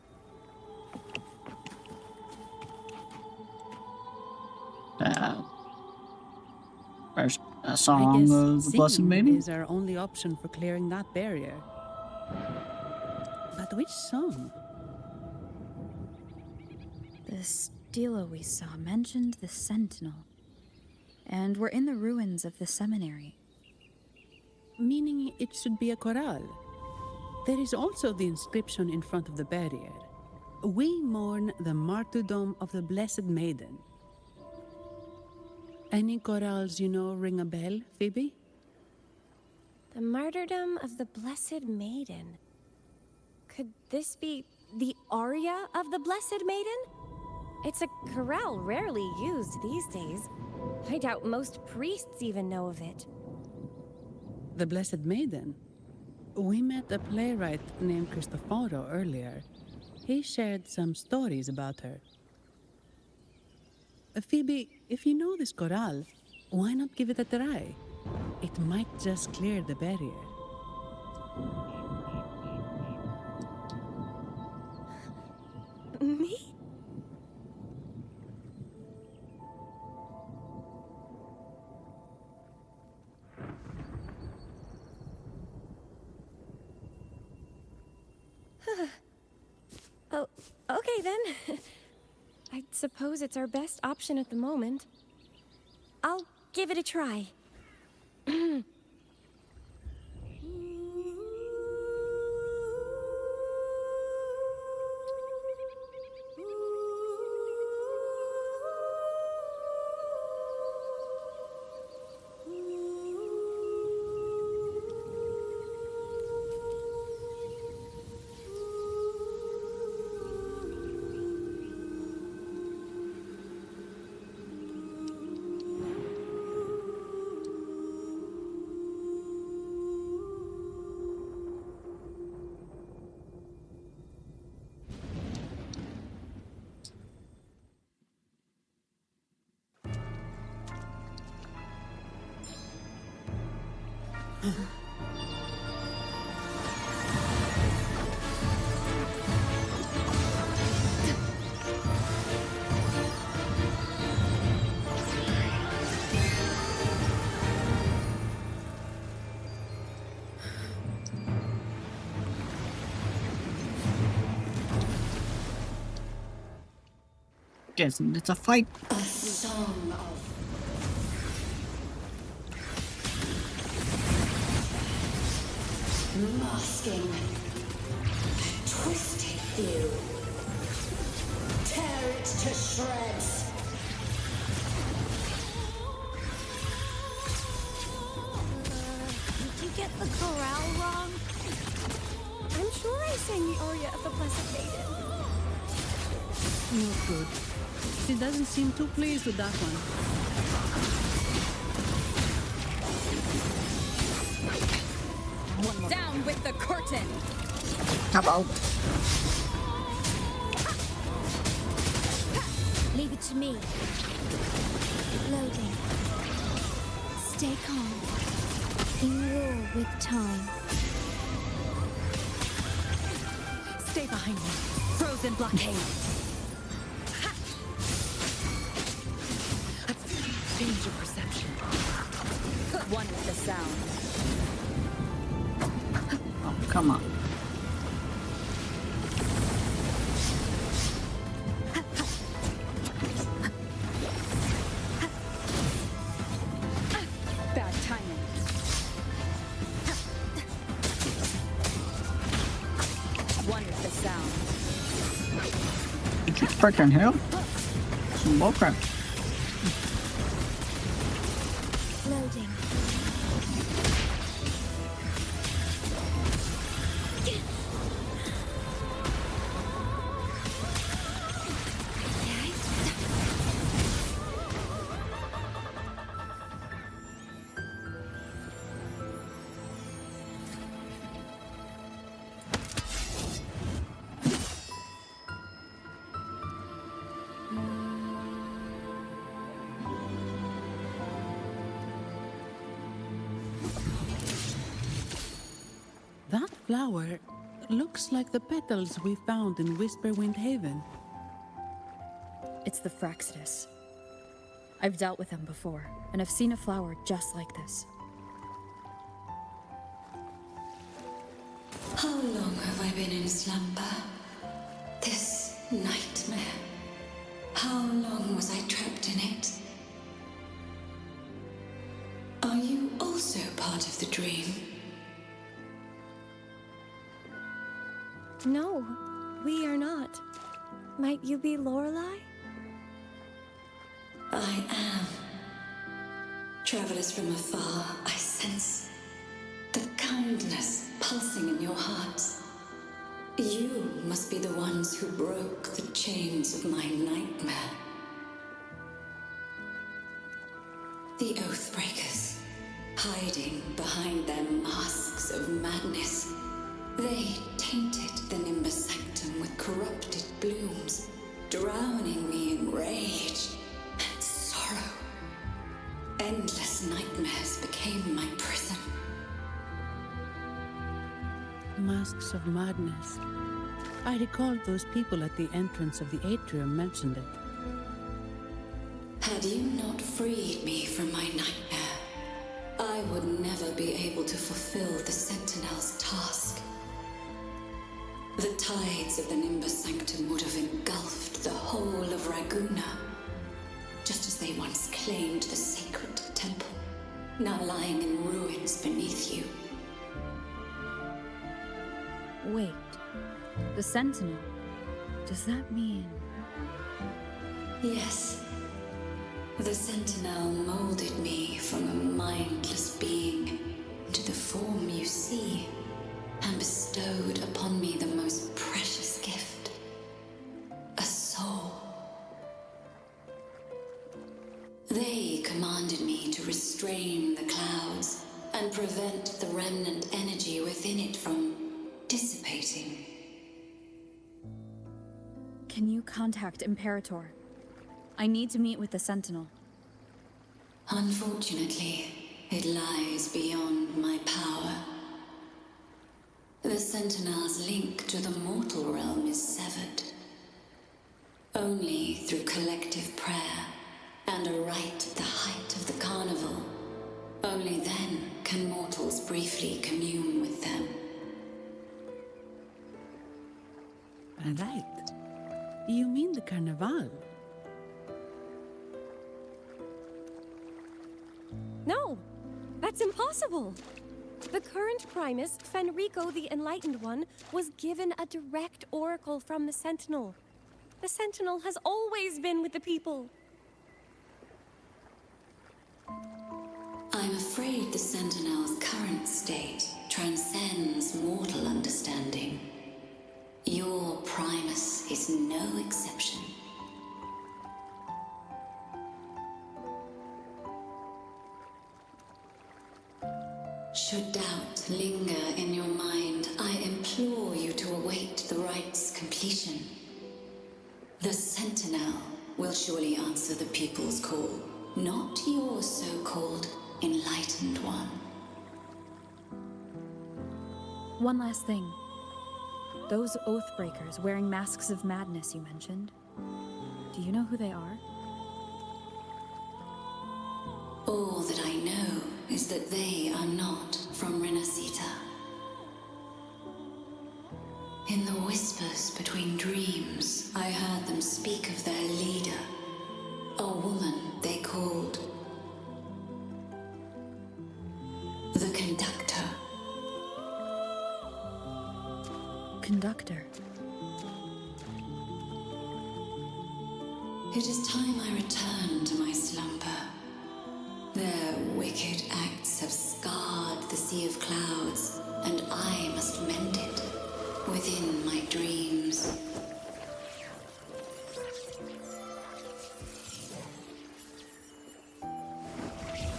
There's a song of the Blessed Maiden? Is our only option for clearing that barrier. But which song? The stela we saw mentioned the Sentinel. And we're in the ruins of the seminary. Meaning it should be a chorale. There is also the inscription in front of the barrier. We mourn the martyrdom of the Blessed Maiden. Any chorales you know ring a bell, Phoebe? The martyrdom of the Blessed Maiden. Could this be the aria of the Blessed Maiden? It's a chorale rarely used these days. I doubt most priests even know of it. The Blessed Maiden? We met a playwright named Cristoforo earlier. He shared some stories about her. Phoebe, if you know this chorale, why not give it a try? It might just clear the barrier. Me? Oh, okay then. I suppose it's our best option at the moment. I'll give it a try. Yes, it's a fight. A song of Masking the twisted view. Tear it to shreds. Did you get the chorale wrong? I'm sure I sang the aria of the Blessed Maiden. Not good. She doesn't seem too pleased with that one. Down with the curtain! Come out. Leave it to me. Loading. Stay calm. In war with time. Stay behind me. Frozen blockade. Change your perception. One with the sound. Oh, come on. Bad timing. One with the sound. Did you freaking hell? Some bullcrap. Loading. That flower looks like the petals we found in Whisperwind Haven. It's the Fraxidus. I've dealt with them before, and I've seen a flower just like this. How long have I been in slumber? This nightmare. How long was I trapped in it? Are you also part of the dream? No, we are not. Might you be Lorelei? I am. Travelers from afar, I sense the kindness pulsing in your hearts. You must be the ones who broke the chains of my nightmare. The Oathbreakers, hiding behind their masks of madness. They tainted the Nimbus Sanctum with corrupted blooms, drowning me in rage and sorrow. Endless nightmares became my prison. Masks of madness. I recalled those people at the entrance of the atrium mentioned it. Had you not freed me from my nightmare, I would never be able to fulfill the Sentinel's task. The tides of the Nimbus Sanctum would have engulfed the whole of Raguna, just as they once claimed the sacred temple, now lying in ruins beneath you. Wait, the Sentinel. Does that mean... Yes. The Sentinel molded me from a mindless being into the form you see, and bestowed upon me the most precious gift, a soul. They commanded me to restrain the clouds and prevent the remnant energy within it from dissipating. Can you contact Imperator? I need to meet with the Sentinel. Unfortunately, it lies beyond my power. The Sentinel's link to the mortal realm is severed. Only through collective prayer and a rite at the height of the carnival. Only then can mortals briefly commune with them. A rite? You mean the Carnival? No, that's impossible. The current Primus, Fenrico the Enlightened One, was given a direct oracle from the Sentinel. The Sentinel has always been with the people. I'm afraid the Sentinel's current state transcends mortal understanding. Your Primus is no exception. Should doubt linger in your mind, I implore you to await the rite's completion. The Sentinel will surely answer the people's call, not your so-called Enlightened One. One last thing. Those Oathbreakers wearing masks of madness you mentioned. Do you know who they are? All that I know is that they are not from Rinascita. In the whispers between dreams, I heard them speak of their leader, a woman they called the Conductor. Conductor. It is time I return to my slumber. Their wicked acts have scarred the Sea of Clouds, and I must mend it within my dreams.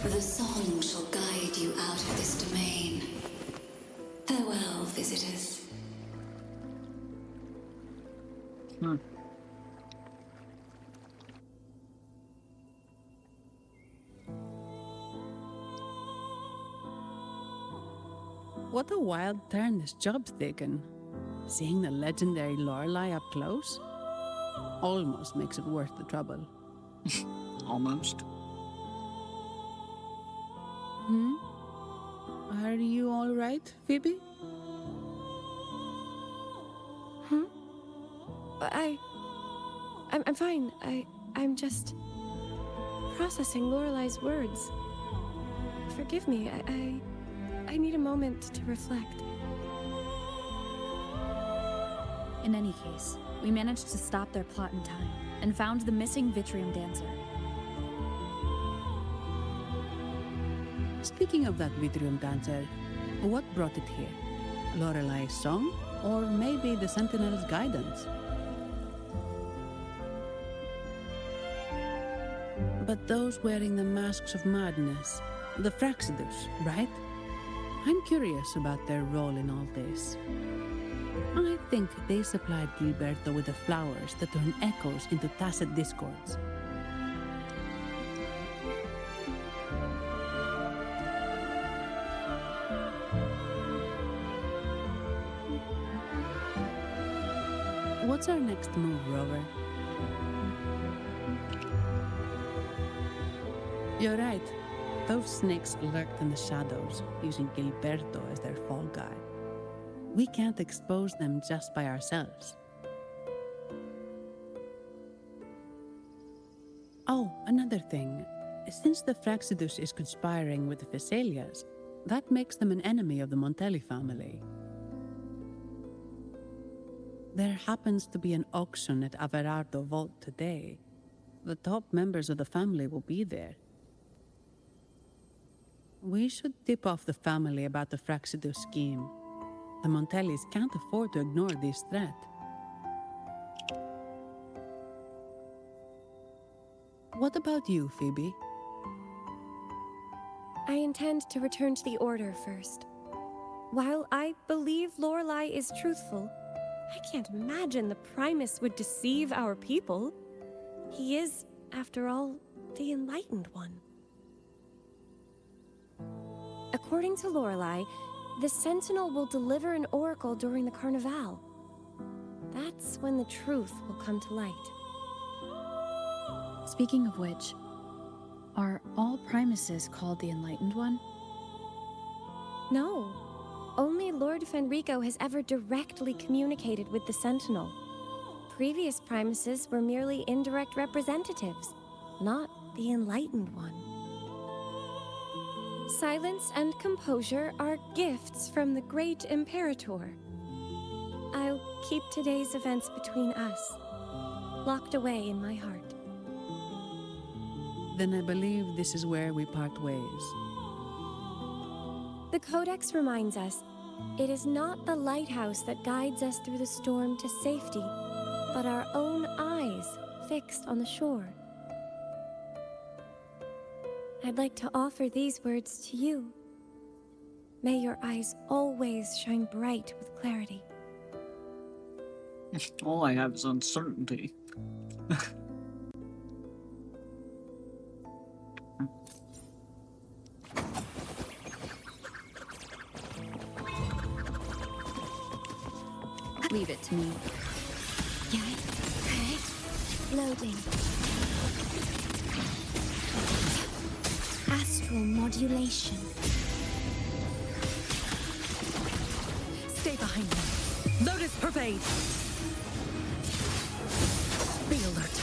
The song shall guide you out of this domain. Farewell, visitors. What a wild turn this job's taken. Seeing the legendary Lorelei up close almost makes it worth the trouble. Almost. Are you all right, Phoebe? I'm fine. I'm just processing Lorelei's words. Forgive me. I need a moment to reflect. In any case, we managed to stop their plot in time and found the missing Vitrium dancer. Speaking of that Vitrium dancer, what brought it here? Lorelei's song? Or maybe the Sentinel's guidance? But those wearing the masks of madness, the Fraxidus, right? I'm curious about their role in all this. I think they supplied Gilberto with the flowers that turn echoes into tacit discords. What's our next move, Rover? You're right. Those snakes lurked in the shadows, using Gilberto as their fall guy. We can't expose them just by ourselves. Oh, another thing. Since the Fraxidus is conspiring with the Thessalias, that makes them an enemy of the Montelli family. There happens to be an auction at Averardo Vault today. The top members of the family will be there. We should tip off the family about the Fraxidus scheme. The Montellis can't afford to ignore this threat. What about you, Phoebe? I intend to return to the Order first. While I believe Lorelei is truthful, I can't imagine the Primus would deceive our people. He is, after all, the Enlightened One. According to Lorelei, the Sentinel will deliver an oracle during the Carnival. That's when the truth will come to light. Speaking of which, are all Primuses called the Enlightened One? No. Only Lord Fenrico has ever directly communicated with the Sentinel. Previous Primuses were merely indirect representatives, not the Enlightened One. Silence and composure are gifts from the great Imperator. I'll keep today's events between us, locked away in my heart. Then I believe this is where we part ways. The Codex reminds us, it is not the lighthouse that guides us through the storm to safety, but our own eyes fixed on the shore. I'd like to offer these words to you. May your eyes always shine bright with clarity. All I have is uncertainty. Leave it to me. Okay. Loading. Astral modulation. Stay behind me. Lotus pervade. Be alert.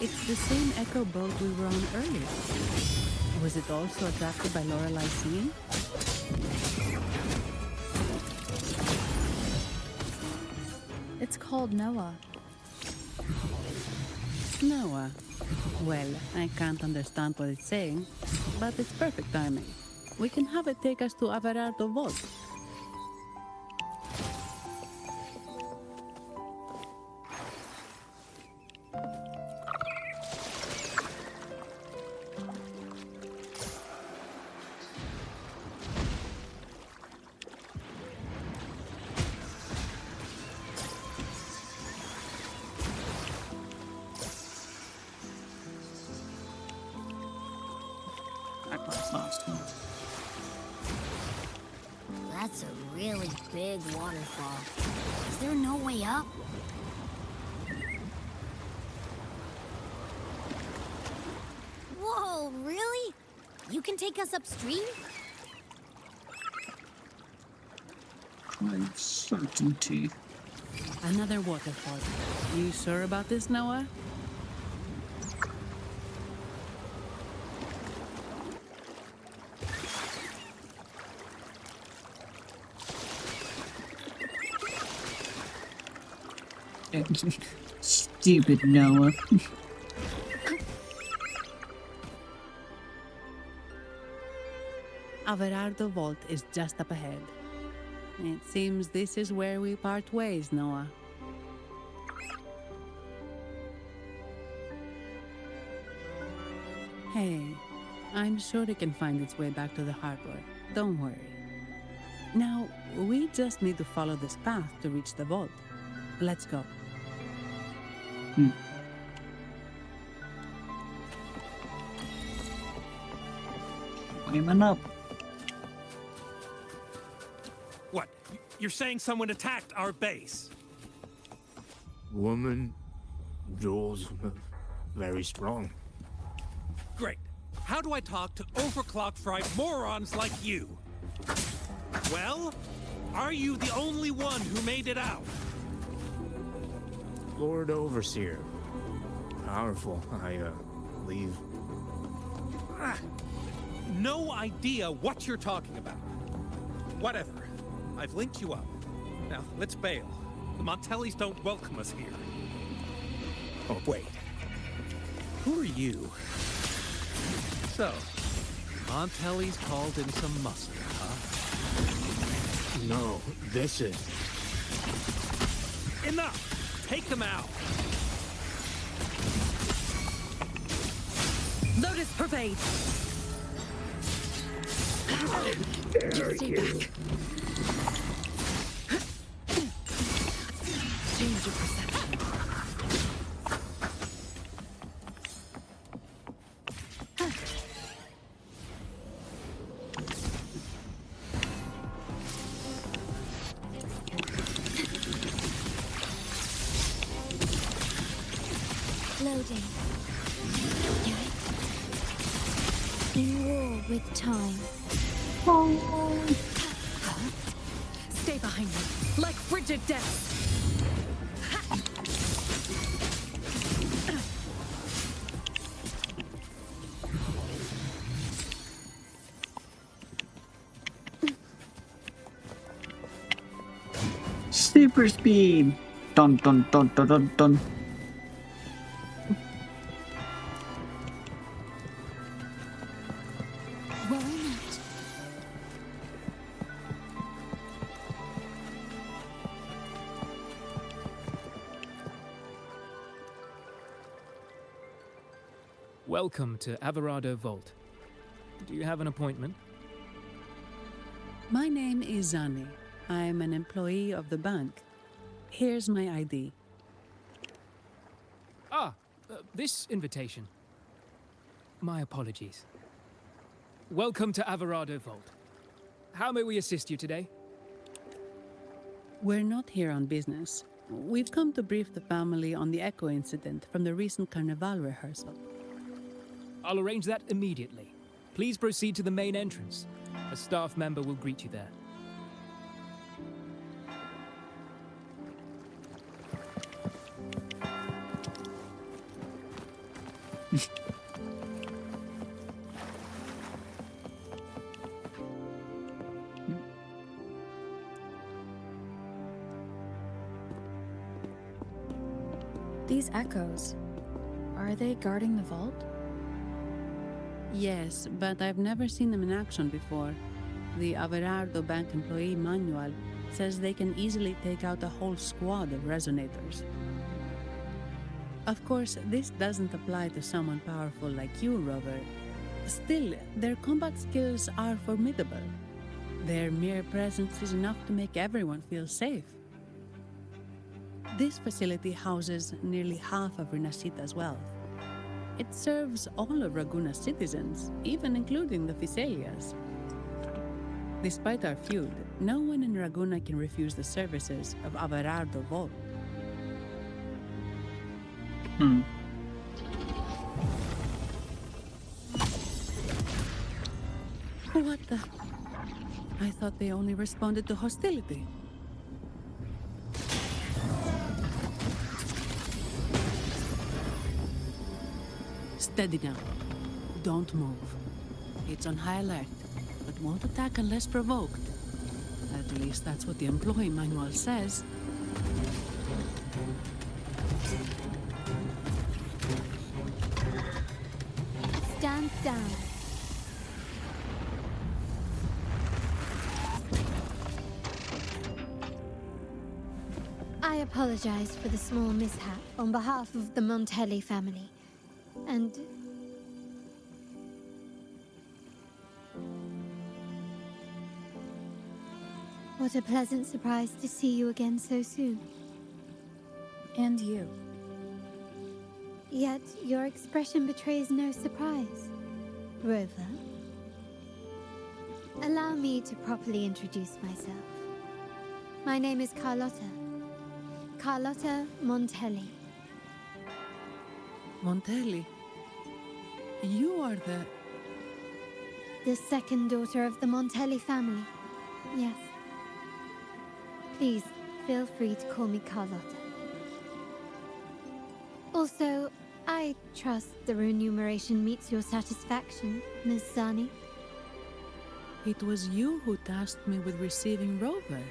It's the same echo boat we were on earlier. Was it also attracted by Lorelai's singing? It's called Noah. Noah. Well, I can't understand what it's saying, but it's perfect timing. We can have it take us to Averardo Vault. That's a really big waterfall. Is there no way up? Whoa, really? You can take us upstream? Uncertainty. Another waterfall. You sure about this, Noah? Stupid Noah. Averardo Vault is just up ahead. It seems this is where we part ways, Noah. Hey, I'm sure it can find its way back to the harbor. Don't worry. Now, we just need to follow this path to reach the vault. Let's go. Climbing up. What? You're saying someone attacked our base? Woman, Jules, very strong. Great. How do I talk to overclock-fried morons like you? Well, are you the only one who made it out? Lord Overseer. Powerful, I believe. No idea what you're talking about. Whatever. I've linked you up. Now, let's bail. The Montellis don't welcome us here. Oh, wait. Who are you? So, Montelli's called in some muster, huh? No, this is... Enough! Take them out! Lotus pervade! Just stay back. Change your perception. Loading. In war with time. Stay behind me, like frigid death. Super speed! Dun dun dun dun dun dun. Worry not. Welcome to Averado Vault. Do you have an appointment? My name is Zani. I'm an employee of the bank. Here's my ID. This invitation. My apologies. Welcome to Averado Vault. How may we assist you today? We're not here on business. We've come to brief the family on the Echo incident from the recent Carnival rehearsal. I'll arrange that immediately. Please proceed to the main entrance. A staff member will greet you there. These echoes, are they guarding the vault? Yes, but I've never seen them in action before. The Averardo Bank employee manual says they can easily take out a whole squad of resonators. Of course, this doesn't apply to someone powerful like you, Rover. Still, their combat skills are formidable. Their mere presence is enough to make everyone feel safe. This facility houses nearly half of Rinascita's wealth. It serves all of Raguna's citizens, even including the Physaelias. Despite our feud, no one in Raguna can refuse the services of Averardo Vault. What the? I thought they only responded to hostility. Steady now. Don't move. It's on high alert, but won't attack unless provoked. At least that's what the employee manual says. Stand down. I apologize for the small mishap on behalf of the Montelli family. And what a pleasant surprise to see you again so soon. And you. Yet your expression betrays no surprise. Rover, allow me to properly introduce myself. My name is Carlotta. Carlotta Montelli. Montelli? You are the second daughter of the Montelli family. Yes. Please, feel free to call me Carlotta. Also, I trust the remuneration meets your satisfaction, Miss Zani. It was you who tasked me with receiving Rover.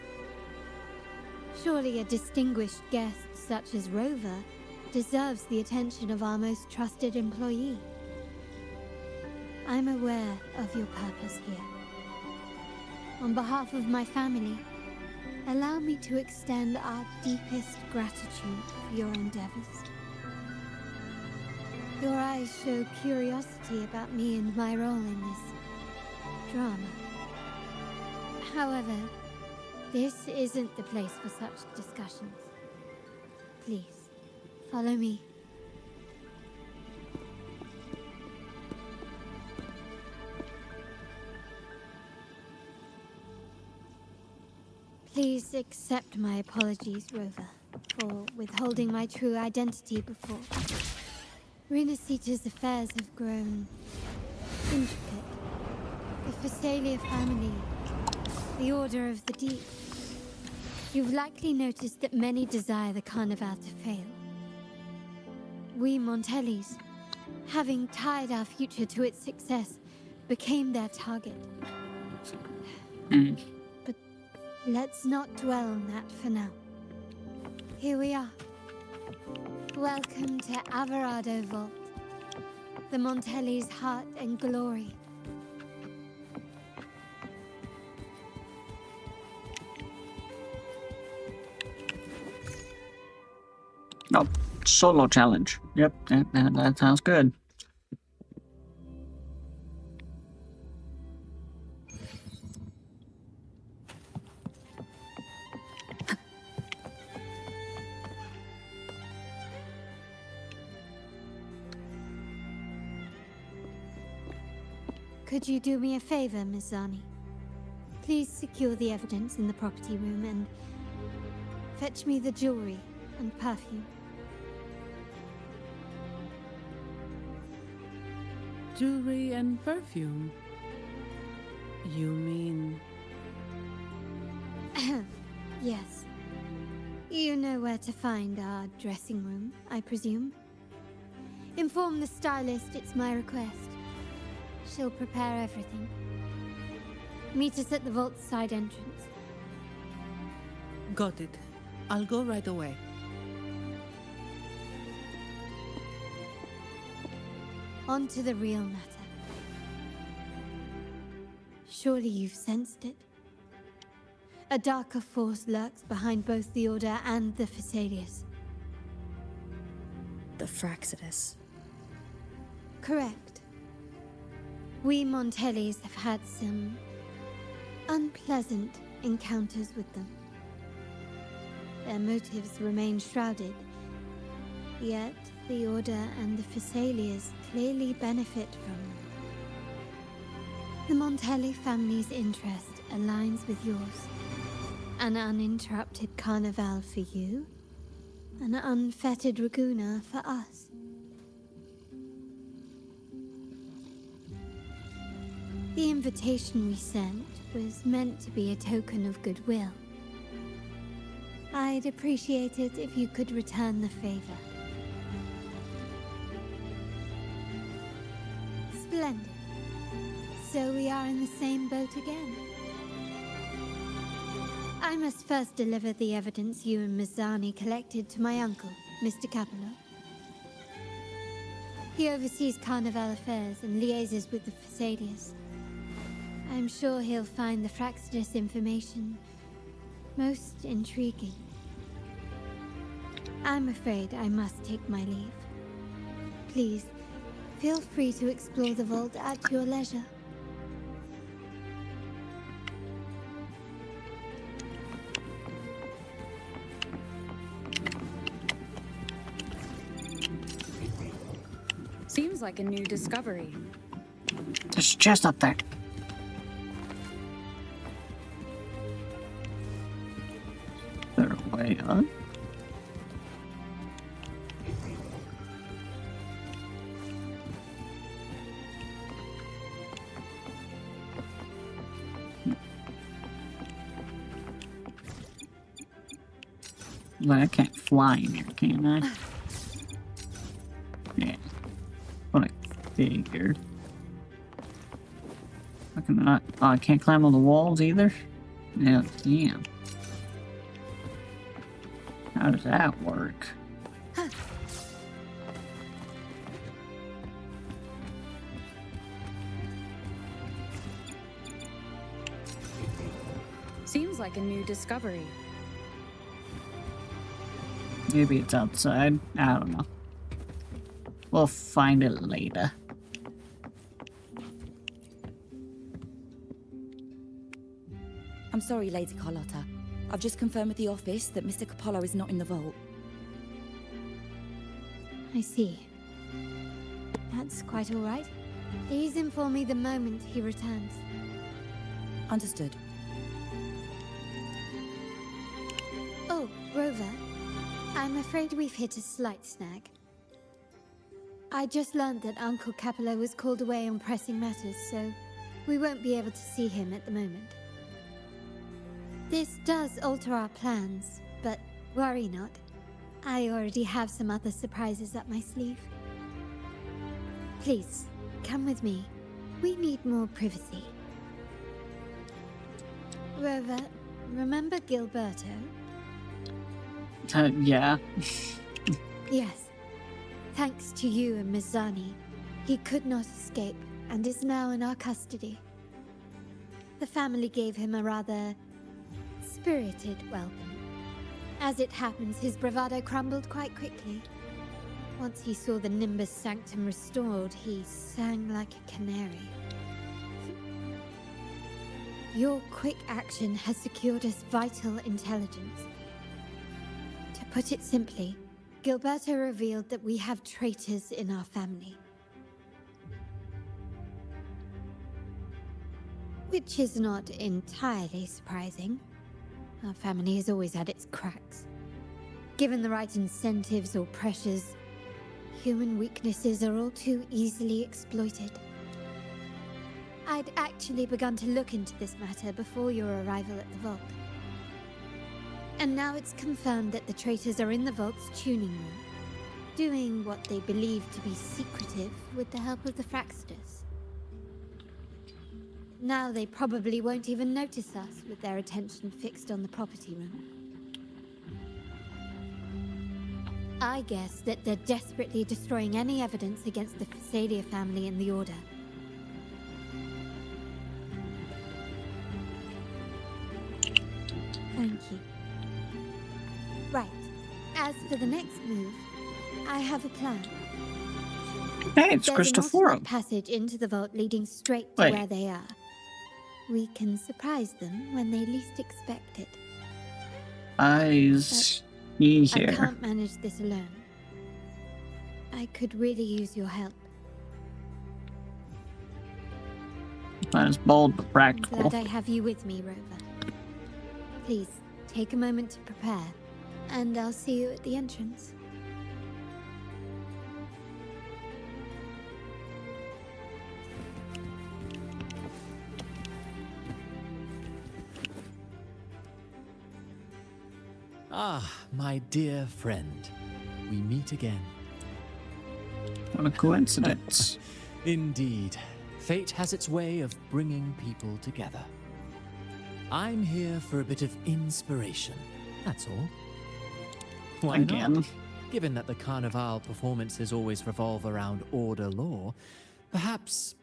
Surely a distinguished guest such as Rover deserves the attention of our most trusted employee. I'm aware of your purpose here. On behalf of my family, allow me to extend our deepest gratitude for your endeavors. Your eyes show curiosity about me and my role in this drama. However, this isn't the place for such discussions. Please, follow me. Please accept my apologies, Rover, for withholding my true identity before. Rinascita's affairs have grown intricate. The Physaelia family, the Order of the Deep. You've likely noticed that many desire the Carnival to fail. We Montellis, having tied our future to its success, became their target. But let's not dwell on that for now. Here we are. Welcome to Averardo Vault, the Montelli's heart and glory. Oh, solo challenge. Yep, that sounds good. Could you do me a favor, Miss Zani? Please secure the evidence in the property room and fetch me the jewelry and perfume. Jewelry and perfume? You mean... Yes. You know where to find our dressing room, I presume? Inform the stylist it's my request. She'll prepare everything. Meet us at the vault's side entrance. Got it. I'll go right away. On to the real matter. Surely you've sensed it. A darker force lurks behind both the Order and the Phasaelius. The Fraxidus. Correct. We Montellis have had some unpleasant encounters with them. Their motives remain shrouded, yet the Order and the Phasaelius clearly benefit from them. The Montelli family's interest aligns with yours. An uninterrupted carnival for you, an unfettered Raguna for us. The invitation we sent was meant to be a token of goodwill. I'd appreciate it if you could return the favor. Splendid. So we are in the same boat again. I must first deliver the evidence you and Mazzani collected to my uncle, Mr. Capello. He oversees Carnival affairs and liaises with the Phasaelius. I'm sure he'll find the Fraxidus information most intriguing. I'm afraid I must take my leave. Please, feel free to explore the vault at your leisure. Seems like a new discovery. There's a chest up there. Is there a way up? Well, I can't fly in here, can I? Yeah. What I figured. How can I? Oh, I can't climb on the walls either? Yeah, damn. How does that work? Seems like a new discovery. Maybe it's outside. I don't know. We'll find it later. I'm sorry, Lady Carlotta. I've just confirmed with the office that Mr. Capello is not in the vault. I see. That's quite all right. Please inform me the moment he returns. Understood. Oh, Rover. I'm afraid we've hit a slight snag. I just learned that Uncle Capello was called away on pressing matters, so we won't be able to see him at the moment. This does alter our plans, but worry not. I already have some other surprises up my sleeve. Please, come with me. We need more privacy. Rover, remember Gilberto? Yeah. Yes. Thanks to you and Mizani, he could not escape and is now in our custody. The family gave him a rather spirited welcome. As it happens, his bravado crumbled quite quickly. Once he saw the Nimbus Sanctum restored, he sang like a canary. Your quick action has secured us vital intelligence. To put it simply, Gilberto revealed that we have traitors in our family. Which is not entirely surprising. Our family has always had its cracks. Given the right incentives or pressures, human weaknesses are all too easily exploited. I'd actually begun to look into this matter before your arrival at the vault. And now it's confirmed that the traitors are in the vault's tuning room, doing what they believe to be secretive with the help of the Fraxters. Now they probably won't even notice us with their attention fixed on the property room. I guess that they're desperately destroying any evidence against the Phasalia family and the Order. Thank you. Right. As for the next move, I have a plan. Hey, it's There's an Christopher. alternate passage into the vault leading straight to Wait. where they are. We can surprise them when they least expect it. I see I here. can't manage this alone. I could really use your help. That is bold but I'm practical. glad I have you with me, Rover. Please, take a moment to prepare, and I'll see you at the entrance. Ah, my dear friend. We meet again. What a coincidence. Indeed. Fate has its way of bringing people together. I'm here for a bit of inspiration, that's all. Why Again? not? Given that the Carnival performances always revolve around Order lore, perhaps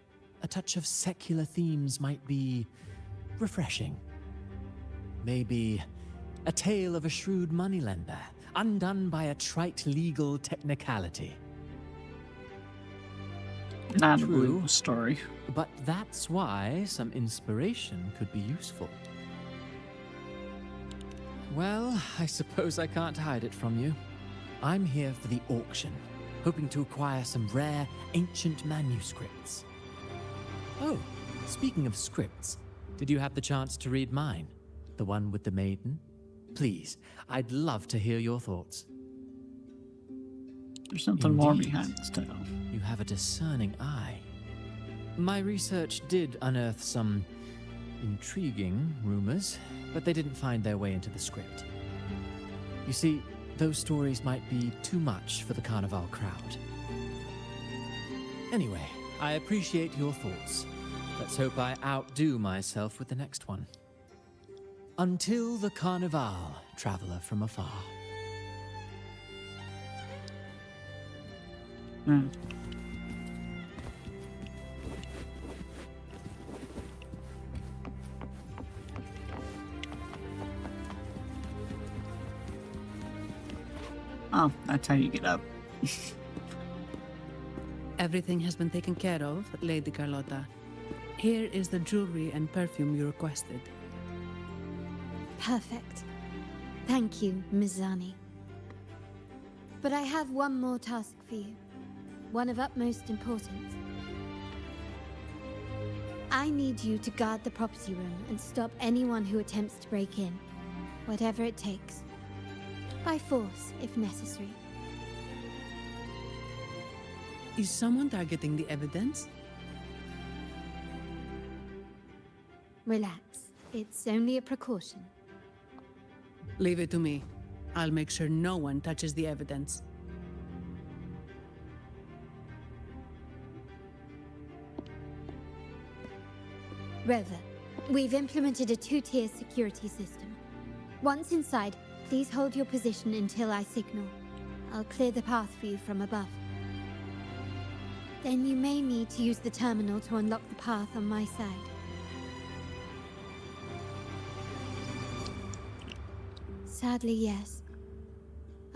a touch of secular themes might be refreshing. Maybe a tale of a shrewd moneylender, undone by a trite legal technicality. Not a believable story. But that's why some inspiration could be useful. Well, I suppose I can't hide it from you. I'm here for the auction, hoping to acquire some rare, ancient manuscripts. Oh, speaking of scripts, did you have the chance to read mine? The one with the maiden? Please, I'd love to hear your thoughts. There's something more Indeed. behind this tale. You have a discerning eye. My research did unearth some intriguing rumors, but they didn't find their way into the script. You see, those stories might be too much for the Carnival crowd. Anyway, I appreciate your thoughts. Let's hope I outdo myself with the next one. Until the Carnival, traveler from afar. Oh, that's how you get up. Everything has been taken care of, Lady Carlotta. Here is the jewelry and perfume you requested. Perfect. Thank you, Mizani. But I have one more task for you. One of utmost importance. I need you to guard the property room and stop anyone who attempts to break in. Whatever it takes. By force, if necessary. Is someone targeting the evidence? Relax. It's only a precaution. Leave it to me. I'll make sure no one touches the evidence. Rover, we've implemented a two-tier security system. Once inside, Please hold your position until I signal. I'll clear the path for you from above. Then you may need to use the terminal to unlock the path on my side. Sadly, yes.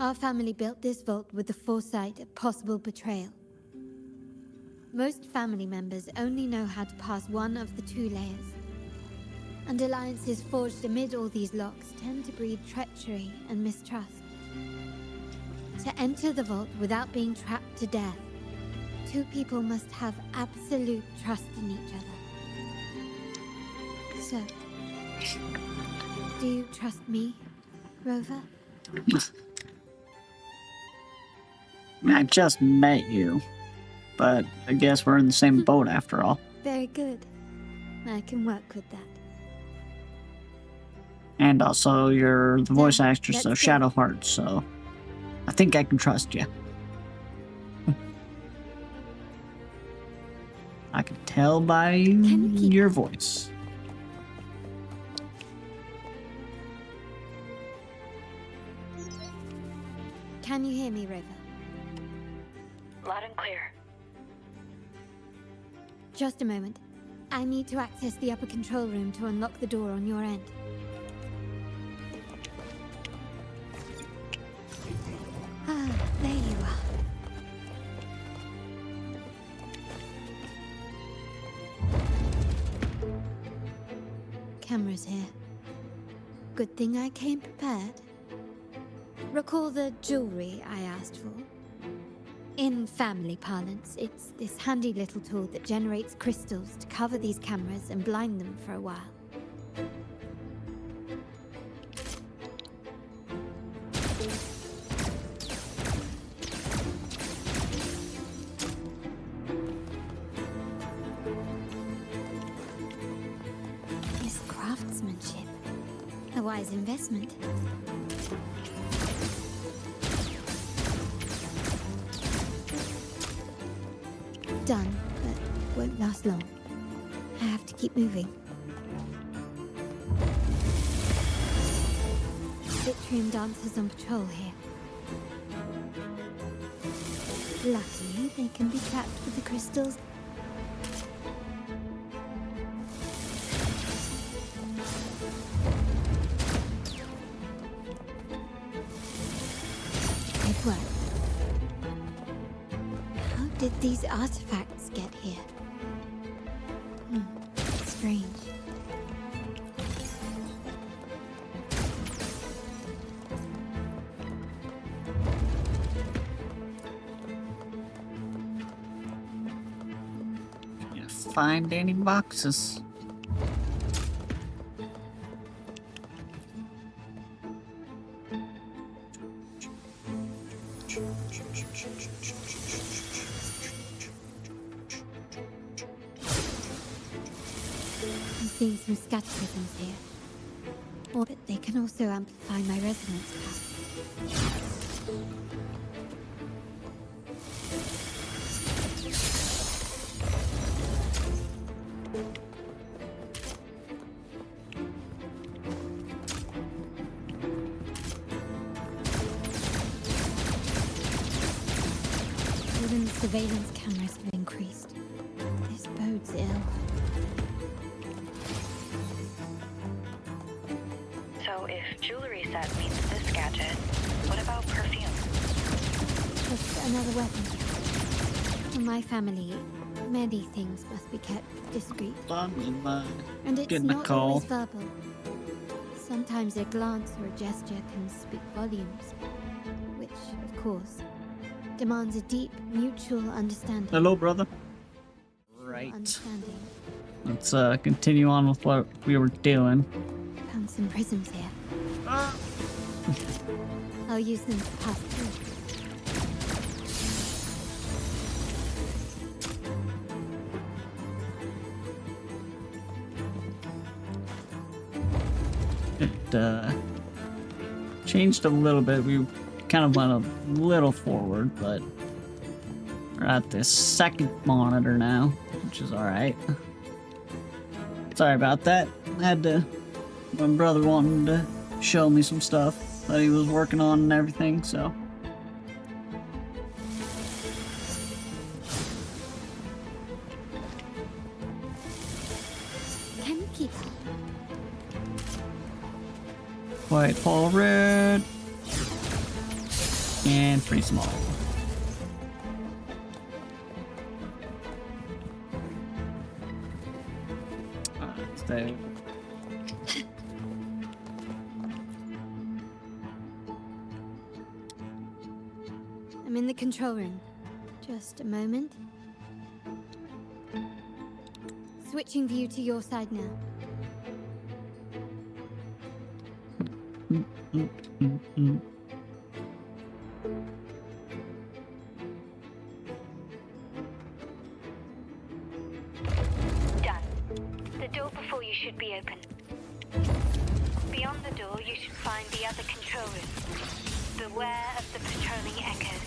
Our family built this vault with the foresight of possible betrayal. Most family members only know how to pass one of the 2 layers. And alliances forged amid all these locks tend to breed treachery and mistrust. To enter the vault without being trapped to death, 2 people must have absolute trust in each other. So, do you trust me, Rover? I just met you, but I guess we're in the same boat after all. Very good. I can work with that. And also, you're the voice actress let's of go. Shadowheart, so I think I can trust you. I can tell by your voice. Can you hear me, Rover? Loud and clear. Just a moment. I need to access the upper control room to unlock the door on your end. Ah, there you are. Cameras here. Good thing I came prepared. Recall the jewelry I asked for? In family parlance, it's this handy little tool that generates crystals to cover these cameras and blind them for a while. This craftsmanship. A wise investment. Done, but won't last long. I have to keep moving. Vitrium dancers on patrol here. Luckily, they can be trapped with the crystals. Good work. How did these artifacts get here? Strange. Can't find any boxes. I'm seeing some scatterisms here. But they can also amplify my resonance power. Even the surveillance cameras have increased. This bodes ill. So if jewelry set means this gadget, what about perfume? Just another weapon. For my family, many things must be kept discreet. And it's Getting a not call. always verbal. Sometimes a glance or a gesture can speak volumes, which, of course, demands a deep mutual understanding. Hello, brother. Right. Understanding. Let's continue on with what we were doing. Found some prisms here. I'll use them to pass through. It changed a little bit. We kind of went a little forward, but we're at this second monitor now, which is alright. Sorry about that. My brother wanted to show me some stuff. that he was working on and everything, so. Can you keep up? White, Paul, red. And 3 small. Stay. I'm in the control room. Just a moment. Switching view to your side now. Done. The door before you should be open. Beyond the door, you should find the other control room. Beware of the patrolling echoes.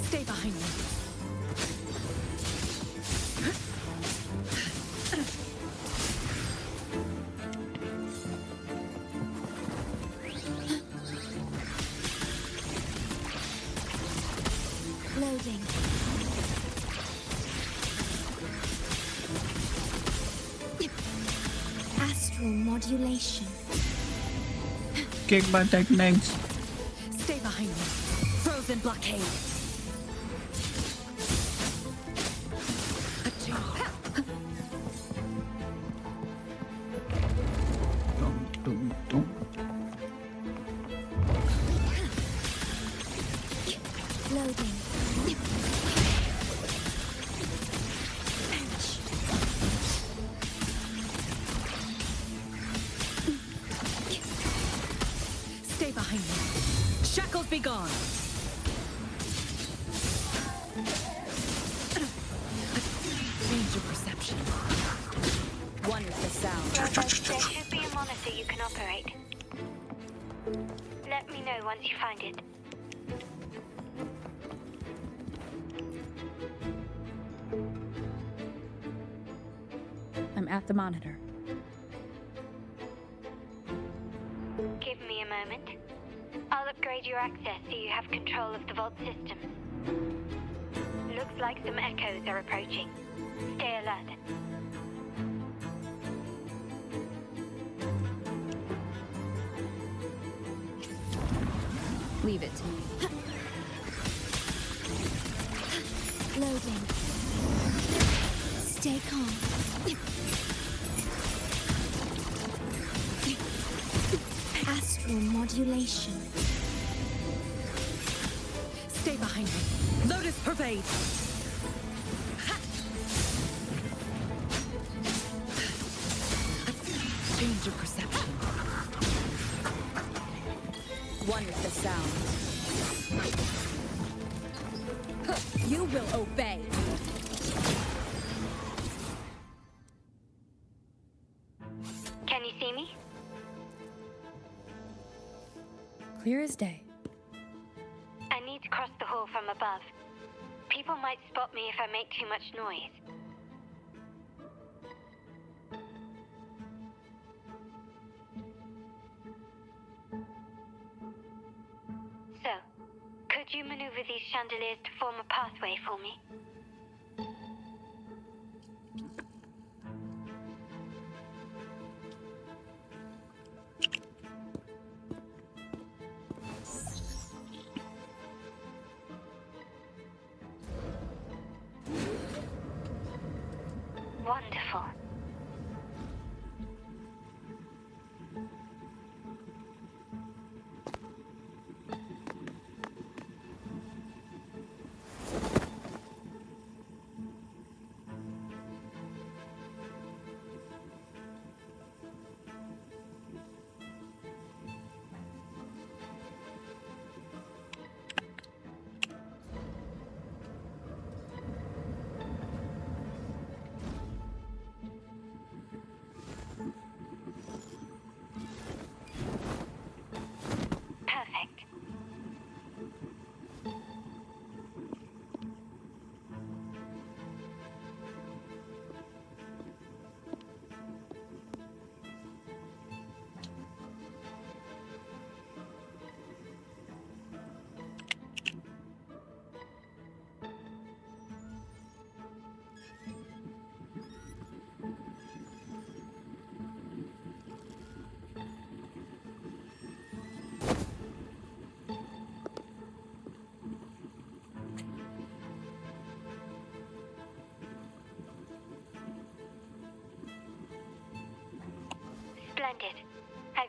Stay behind me. Loading. Astral modulation. Kick by techniques. Stay behind me. Frozen blockade. Loading. Stay behind me. Shackles be gone. Change your perception. One is the sound. There should be a monitor you can operate. Let me know once you find it. I'm at the monitor. Give me a moment. I'll upgrade your access so you have control of the vault system. Looks like some echoes are approaching. Stay alert. Leave it to me. Loading. Stay calm. Astral modulation. Stay behind me. Lotus pervade. Change your perception. One is the sound. You will obey. Can you see me? Clear as day. I need to cross the hall from above. People might spot me if I make too much noise. So, could you maneuver these chandeliers to form a pathway for me? Wonderful.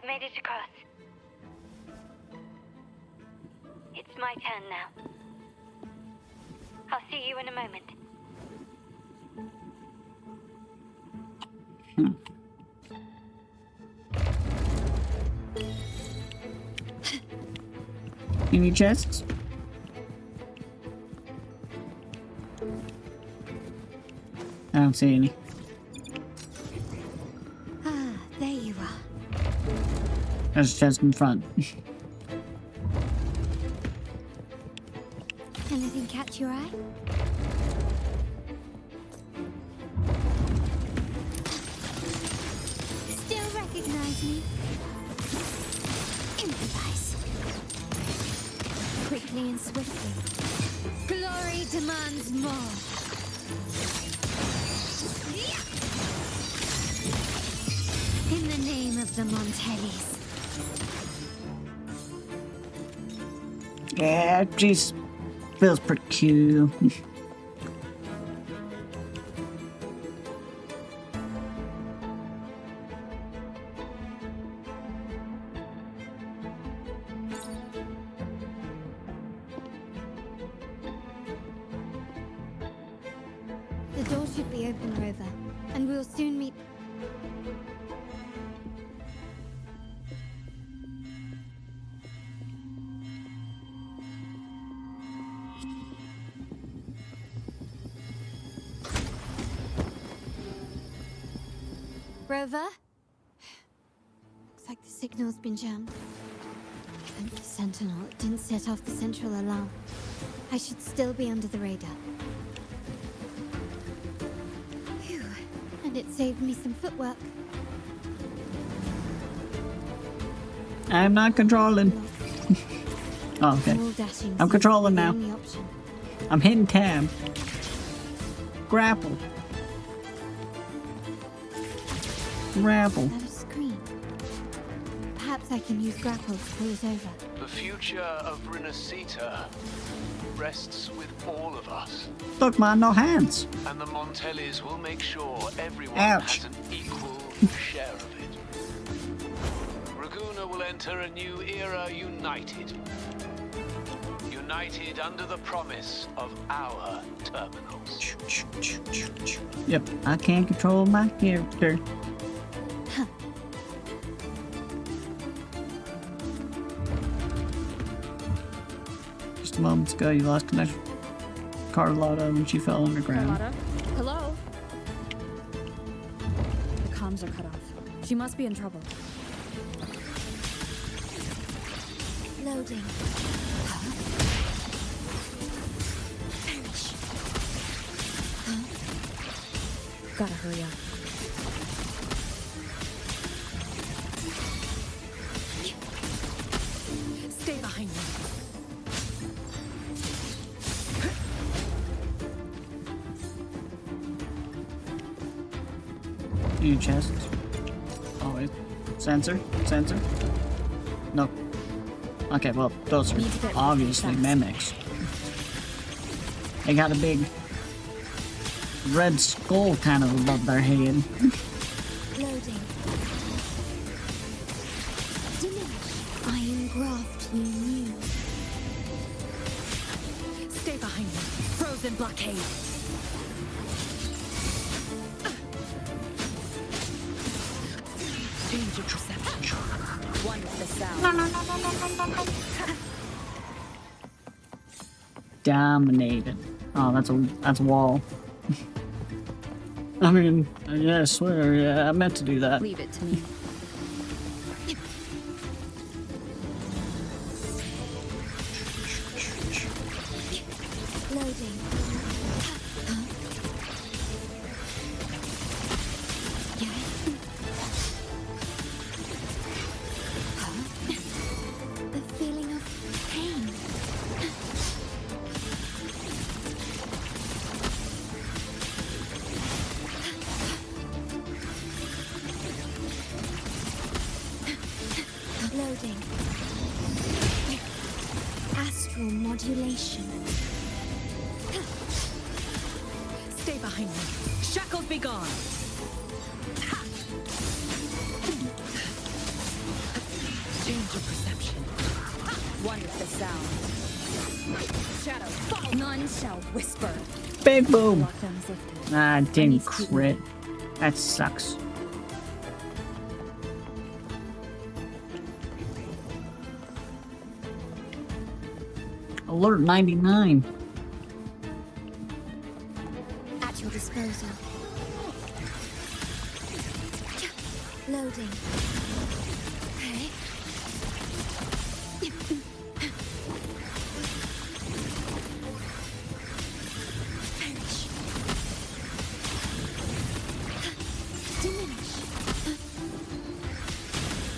made it across. It's my turn now. I'll see you in a moment. Any chests? I don't see any. Ah, there you are. There's a chest in front. Anything catch your eye? Still recognize me? Improvise. Quickly and swiftly. Glory demands more. In the name of the Montellis. Yeah, jeez. Feels pretty cool. The door should be open, Rover, and we'll soon meet. Rover? Looks like the signal's been jammed. Thank the Sentinel, it didn't set off the central alarm. I should still be under the radar. Phew. And it saved me some footwork. I'm not controlling. Oh, okay. I'm controlling now. I'm hitting tab. Grapple. Grapple. That a screen? Perhaps I can use grapple to pull it over. The future of Rinascita rests with all of us. Look, man, no hands. And the Montellis will make sure everyone Ouch. has an equal share of it. Raguna will enter a new era united. United under the promise of our terminals. Yep, I can't control my character. Just moments ago, you lost connection with Carlotta when she fell underground. Carlotta? Hello? The comms are cut off. She must be in trouble. Loading. Gotta hurry up. Stay behind me. New chest. Oh wait. Sensor? Sensor? No. Okay, well, those are obviously mimics. They got a big red skull kind of above their head. Loading. Diminish. Iron graft you knew. Stay behind me. Frozen blockade. Change your perception. One with the sound. Dominated. Oh, that's a wall. I mean, yeah, I swear, yeah, I meant to do that. Leave it to me. Loading. The feeling of pain. Loading. Astral modulation. Stay behind me. Shackles be gone. Wonderful sound. Shadow, fall. None shall whisper. Big boom. Lockdown is lifted. Ah, I didn't need to keep crit. That sucks. Alert 99. At your disposal. Loading. Okay. Perish. Diminish.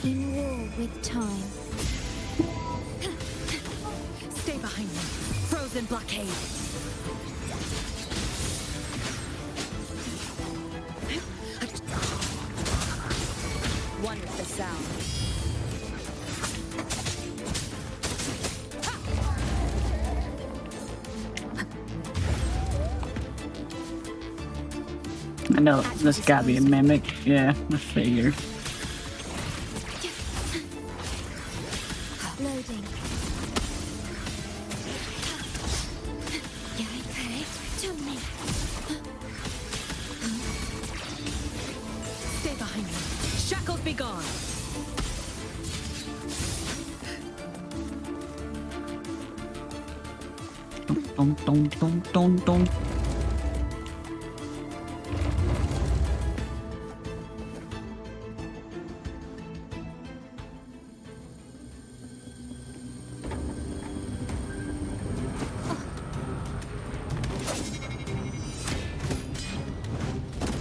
In war with time. Stay behind me. Frozen blockade. Wonderful sound. I know this gotta be a mimic. Yeah, I figured. Loading. Yeah, okay. 2 minutes. Stay behind me. Shackles be gone. Dum dum dum dum dum.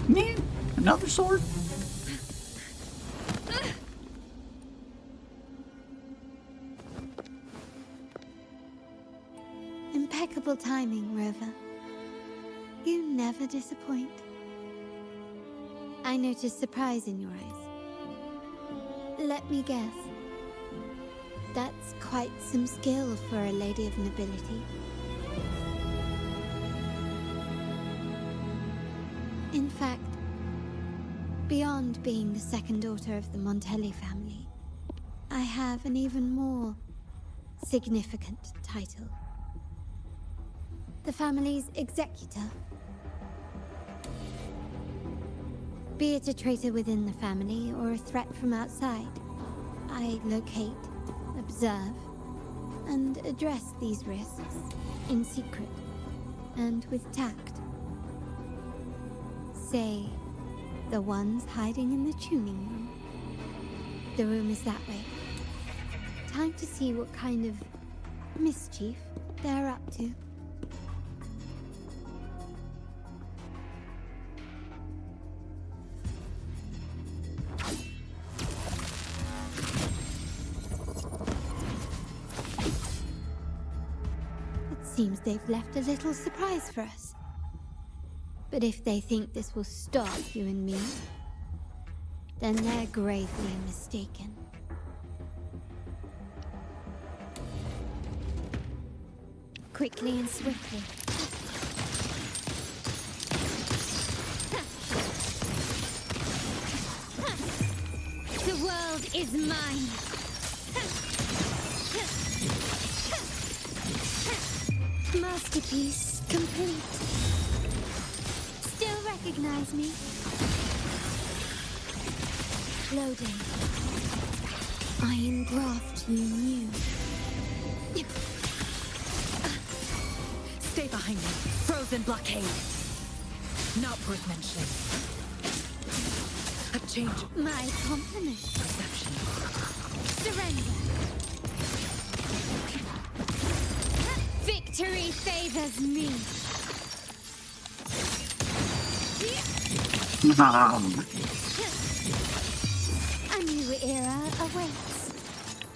Man, another sword? Impeccable timing, Rover. You never disappoint. I noticed surprise in your eyes. Let me guess. That's quite some skill for a lady of nobility. In fact, beyond being the second daughter of the Montelli family, I have an even more significant title. The family's executor. Be it a traitor within the family or a threat from outside, I locate, observe, and address these risks in secret and with tact. Say, the ones hiding in the tuning room. The room is that way. Time to see what kind of mischief they're up to. Seems they've left a little surprise for us. But if they think this will stop you and me, then they're gravely mistaken. Quickly and swiftly. The world is mine. Masterpiece complete. Still recognize me? Loading. I engraft you new. Stay behind me. Frozen blockade. Not worth mentioning. A change of My compliment. perception. Surrender. Victory favors me. A new era awaits.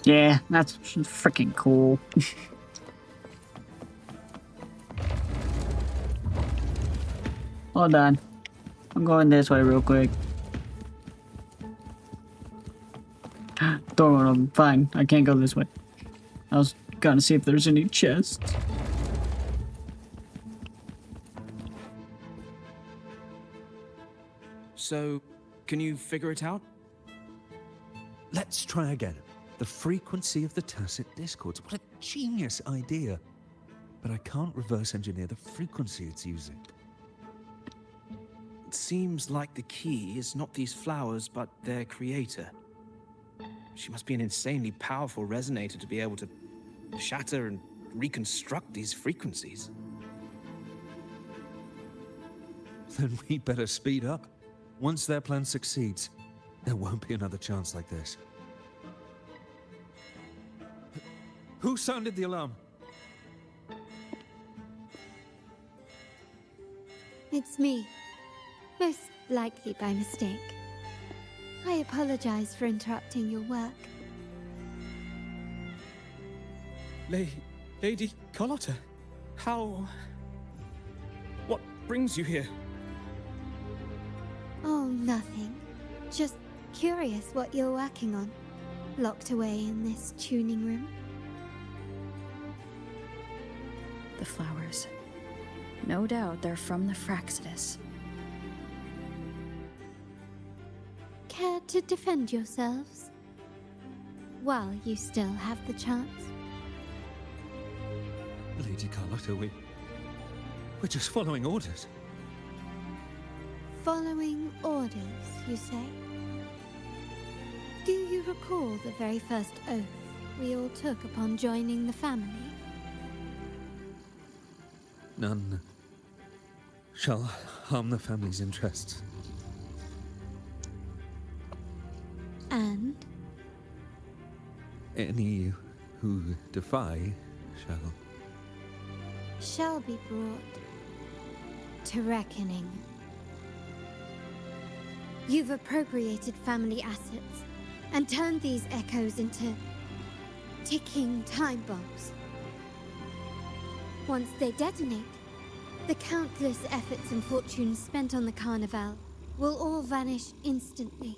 Yeah, that's freaking cool. Hold on. I'm going this way real quick. Don't worry, I'm fine. I can't go this way. I was gonna see if there's any chests. So, can you figure it out? Let's try again. The frequency of the tacit discords. What a genius idea. But I can't reverse engineer the frequency it's using. It seems like the key is not these flowers, but their creator. She must be an insanely powerful resonator to be able to shatter and reconstruct these frequencies. Then we better speed up. Once their plan succeeds, there won't be another chance like this. Who sounded the alarm? It's me. Most likely by mistake. I apologize for interrupting your work. Lady Carlotta, how... What brings you here? Oh, nothing. Just curious what you're working on. Locked away in this tuning room. The flowers. No doubt they're from the Fraxidus. Care to defend yourselves? While you still have the chance. Lady Carlotta, we're just following orders. Following orders, you say? Do you recall the very first oath we all took upon joining the family? None shall harm the family's interests. And? Any who defy shall be brought to reckoning. You've appropriated family assets and turned these echoes into ticking time bombs. Once they detonate, the countless efforts and fortunes spent on the Carnival will all vanish instantly,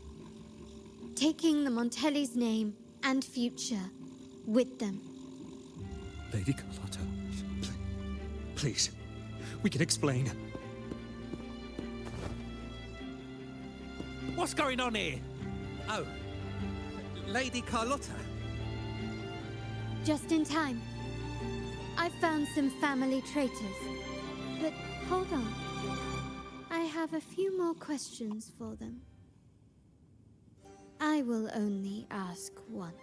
taking the Montelli's name and future with them. Lady Carlotta, please, we can explain. What's going on here? Oh, Lady Carlotta. Just in time. I've found some family traitors. But hold on. I have a few more questions for them. I will only ask once.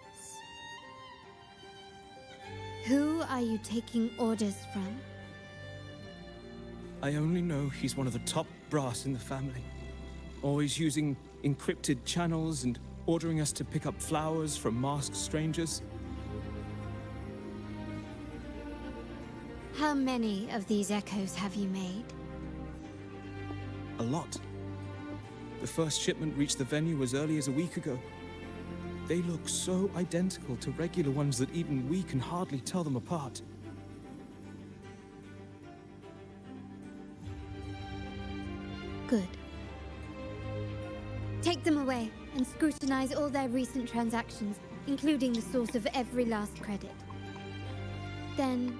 Who are you taking orders from? I only know he's one of the top brass in the family. Always using encrypted channels and ordering us to pick up flowers from masked strangers. How many of these echoes have you made? A lot. The first shipment reached the venue as early as a week ago. They look so identical to regular ones that even we can hardly tell them apart. Good. Take them away and scrutinize all their recent transactions, including the source of every last credit. Then,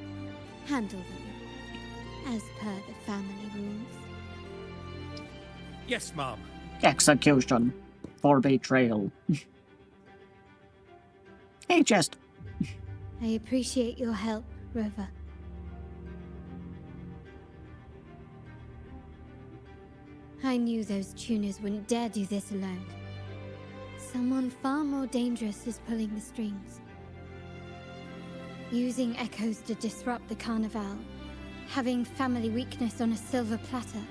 handle them, as per the family rules. Yes, Mom. Execution for betrayal. Hey, Chest. I appreciate your help, Rover. I knew those tuners wouldn't dare do this alone. Someone far more dangerous is pulling the strings. Using echoes to disrupt the Carnival. Having family weakness on a silver platter.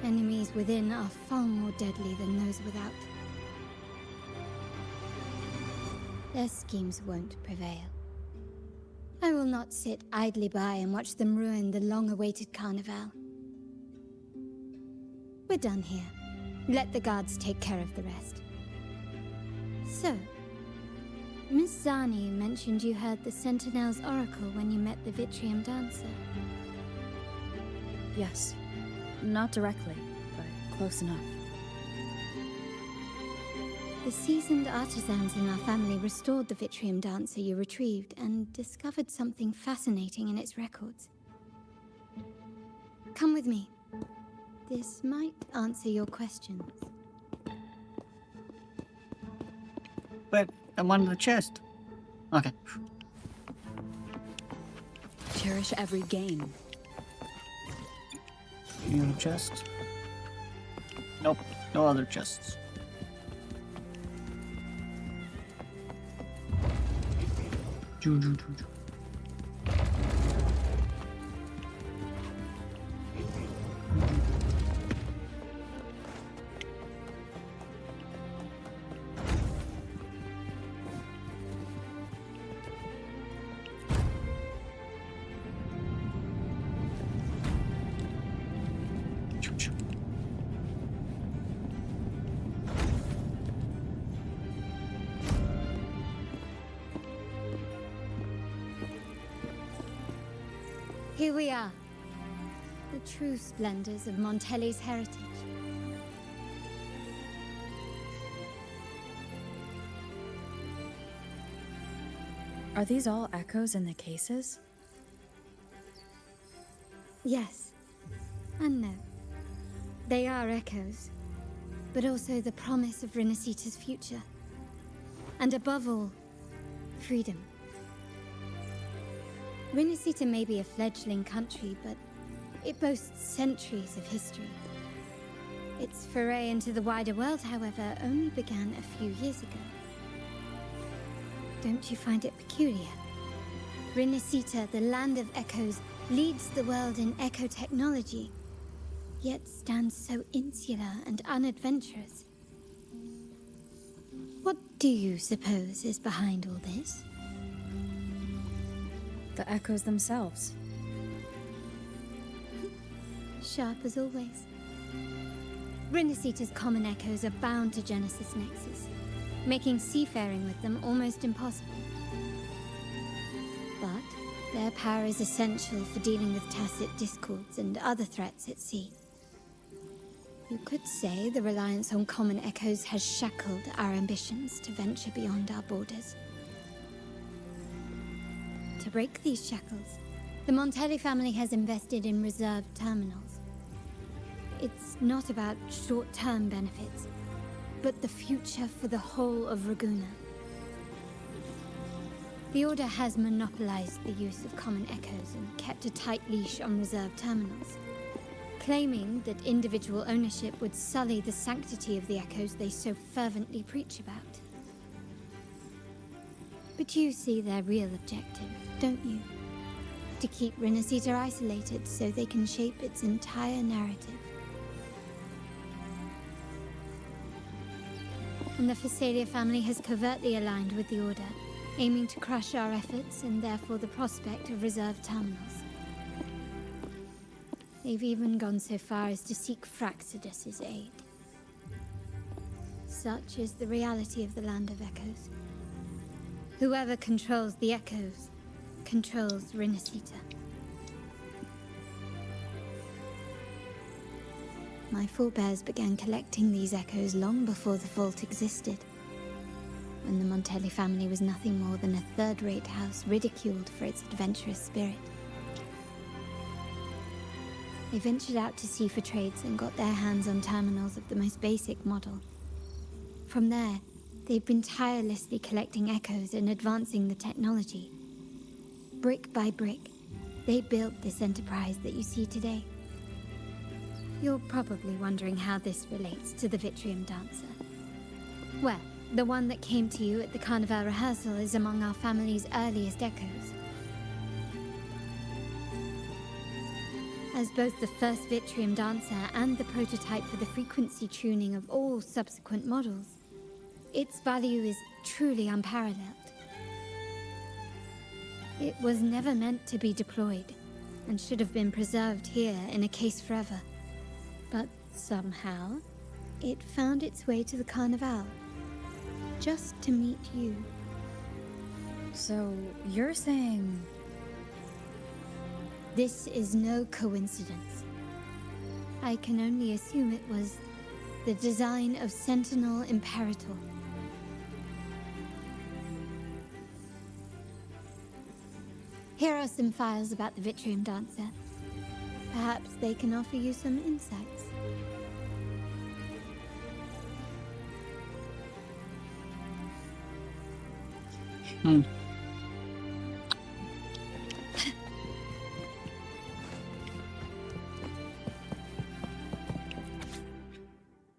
Enemies within are far more deadly than those without. Their schemes won't prevail. I will not sit idly by and watch them ruin the long-awaited Carnival. We're done here. Let the guards take care of the rest. So, Miss Zani mentioned you heard the Sentinel's oracle when you met the Vitrium Dancer. Yes. Not directly, but close enough. The seasoned artisans in our family restored the Vitrium Dancer you retrieved and discovered something fascinating in its records. Come with me. This might answer your questions. But I'm under the chest. Okay. Cherish every gain. Any other chest? Nope. No other chests. Here we are. The true splendors of Montelli's heritage. Are these all echoes in the cases? Yes. And no. They are echoes, but also the promise of Rinascita's future. And above all, freedom. Rinascita may be a fledgling country, but it boasts centuries of history. Its foray into the wider world, however, only began a few years ago. Don't you find it peculiar? Rinascita, the land of echoes, leads the world in echo technology, yet stands so insular and unadventurous. What do you suppose is behind all this? The echoes themselves. Sharp as always. Rinascita's common echoes are bound to Genesis Nexus, making seafaring with them almost impossible. But their power is essential for dealing with tacit discords and other threats at sea. You could say the reliance on common echoes has shackled our ambitions to venture beyond our borders. To break these shackles, the Montelli family has invested in reserved terminals. It's not about short-term benefits, but the future for the whole of Raguna. The Order has monopolized the use of common echoes and kept a tight leash on reserved terminals, claiming that individual ownership would sully the sanctity of the echoes they so fervently preach about. But you see their real objective, don't you? To keep Rinascita isolated so they can shape its entire narrative. And the Phasalia family has covertly aligned with the Order, aiming to crush our efforts and therefore the prospect of reserved terminals. They've even gone so far as to seek Fraxidus's aid. Such is the reality of the Land of Echoes. Whoever controls the Echoes controls Rinascita. My forebears began collecting these echoes long before the vault existed, when the Montelli family was nothing more than a third-rate house ridiculed for its adventurous spirit. They ventured out to sea for trades and got their hands on terminals of the most basic model. From there, they've been tirelessly collecting echoes and advancing the technology. Brick by brick, they built this enterprise that you see today. You're probably wondering how this relates to the Vitrium Dancer. Well, the one that came to you at the Carnival rehearsal is among our family's earliest echoes. As both the first Vitrium Dancer and the prototype for the frequency tuning of all subsequent models, its value is truly unparalleled. It was never meant to be deployed, and should have been preserved here in a case forever. But somehow, it found its way to the Carnival, just to meet you. So, you're saying... This is no coincidence. I can only assume it was the design of Sentinel Imperator. Here are some files about the Vitrium Dancer. Perhaps they can offer you some insights.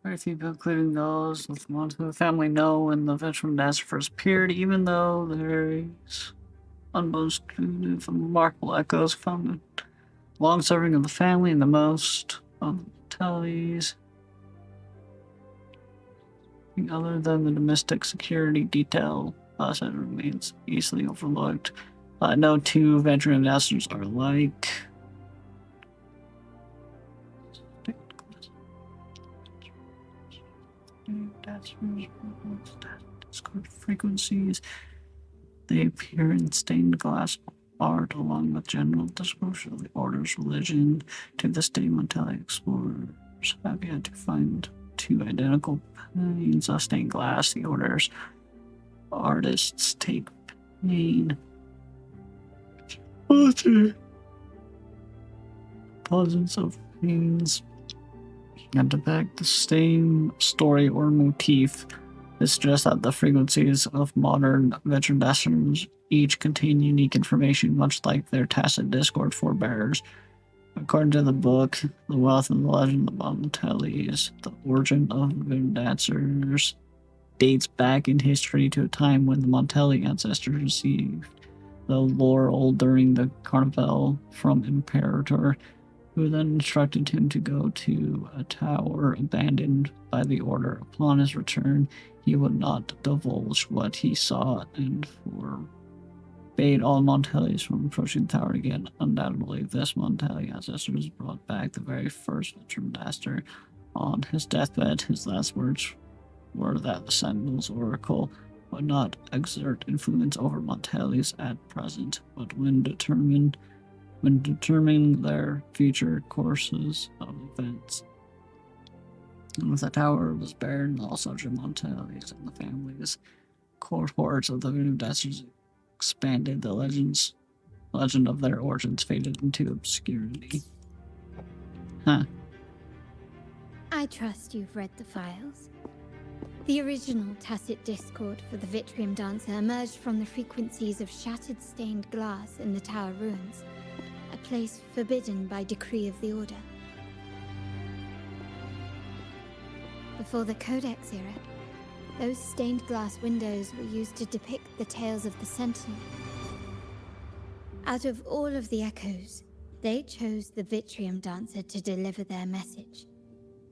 Very few people, including those with ones who the family know when the veteran dancer first appeared, even though there is unmost remarkable echoes found long serving of the family and the most of the tellies. Other than the domestic security detail, it remains easily overlooked. No two veteran dancers are alike. Discord frequencies. They appear in stained glass art along with general disclosure of the order's religion. To this day, Montelli explorers have yet to find two identical panes of stained glass. The order's artists take pain. Dozens of panes and depict the same story or motif. It suggests that the frequencies of modern veteran dancers each contain unique information, much like their tacit Discord forebears. According to the book, The Wealth and the Legend of Montellis, the origin of veteran dancers dates back in history to a time when the Montelli ancestors received the laurel during the Carnival from Imperator, who then instructed him to go to a tower abandoned by the order. Upon his return, he would not divulge what he saw and forbade all Montellis from approaching the tower again. Undoubtedly, this Montelli ancestors brought back the very first veteran dancer. On his deathbed, his last words were that the Sentinel's oracle would not exert influence over Montellis at present, but when determining their future courses of events. And the tower was buried, all subject Montellis and the families. Cohorts of the voodoo dancers expanded. The legend of their origins faded into obscurity. Huh. I trust you've read the files. The original tacit discord for the Vitrium Dancer emerged from the frequencies of shattered stained glass in the tower ruins, a place forbidden by decree of the Order. Before the Codex era, those stained glass windows were used to depict the tales of the Sentinel. Out of all of the echoes, they chose the Vitrium Dancer to deliver their message.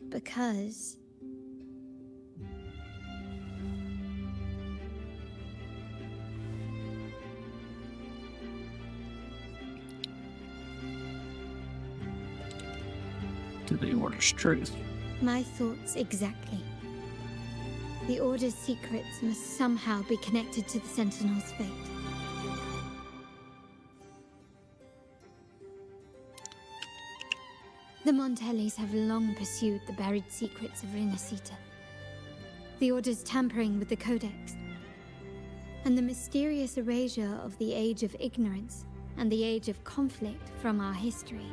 Because to the Order's truth. my thoughts exactly. The Order's secrets must somehow be connected to the Sentinel's fate. The Montellis have long pursued the buried secrets of Rinascita. The Order's tampering with the Codex, and the mysterious erasure of the Age of Ignorance and the Age of Conflict from our history.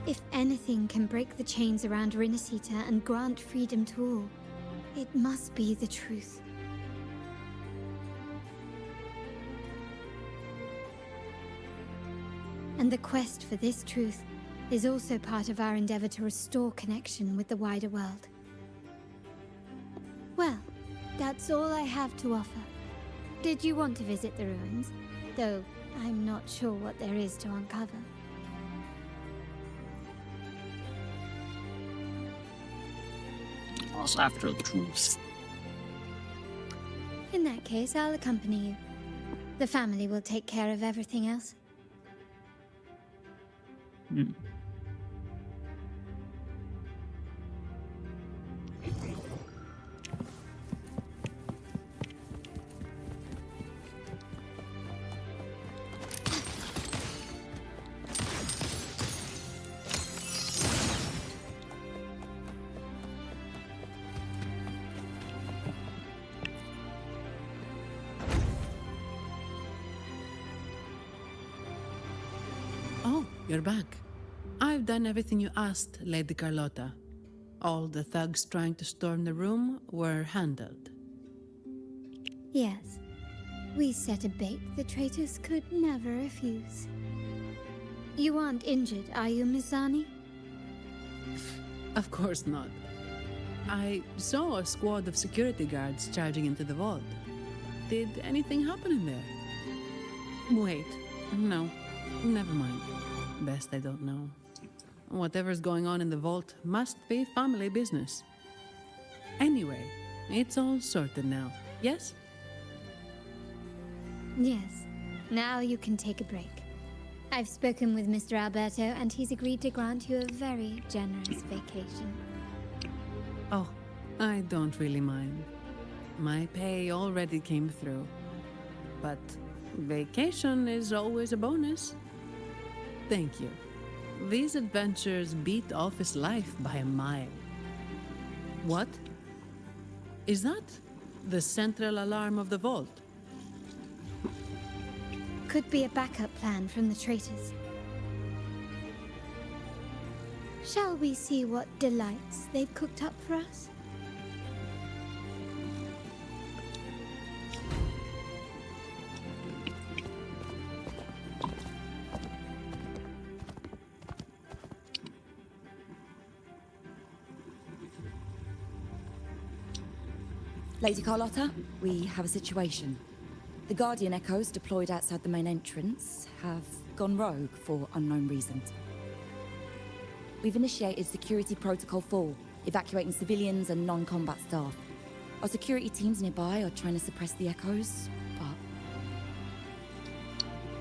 If anything can break the chains around Rinascita and grant freedom to all, it must be the truth. And the quest for this truth is also part of our endeavor to restore connection with the wider world. Well, that's all I have to offer. Did you want to visit the ruins? Though I'm not sure what there is to uncover. I was after the truth. In that case, I'll accompany you. The family will take care of everything else. Oh, you're back. I've done everything you asked, Lady Carlotta. All the thugs trying to storm the room were handled. Yes. We set a bait the traitors could never refuse. You aren't injured, are you, Mizani? Of course not. I saw a squad of security guards charging into the vault. Did anything happen in there? Wait, no, never mind. Best I don't know. Whatever's going on in the vault must be family business. Anyway, it's all sorted now, yes? Yes. Now you can take a break. I've spoken with Mr. Alberto, and he's agreed to grant you a very generous vacation. Oh, I don't really mind. My pay already came through. But vacation is always a bonus. Thank you. These adventures beat office life by a mile. What? Is that the central alarm of the vault? Could be a backup plan from the traitors. Shall we see what delights they've cooked up for us? Lady Carlotta, we have a situation. The Guardian Echoes deployed outside the main entrance have gone rogue for unknown reasons. We've initiated Security Protocol 4, evacuating civilians and non-combat staff. Our security teams nearby are trying to suppress the Echoes, but...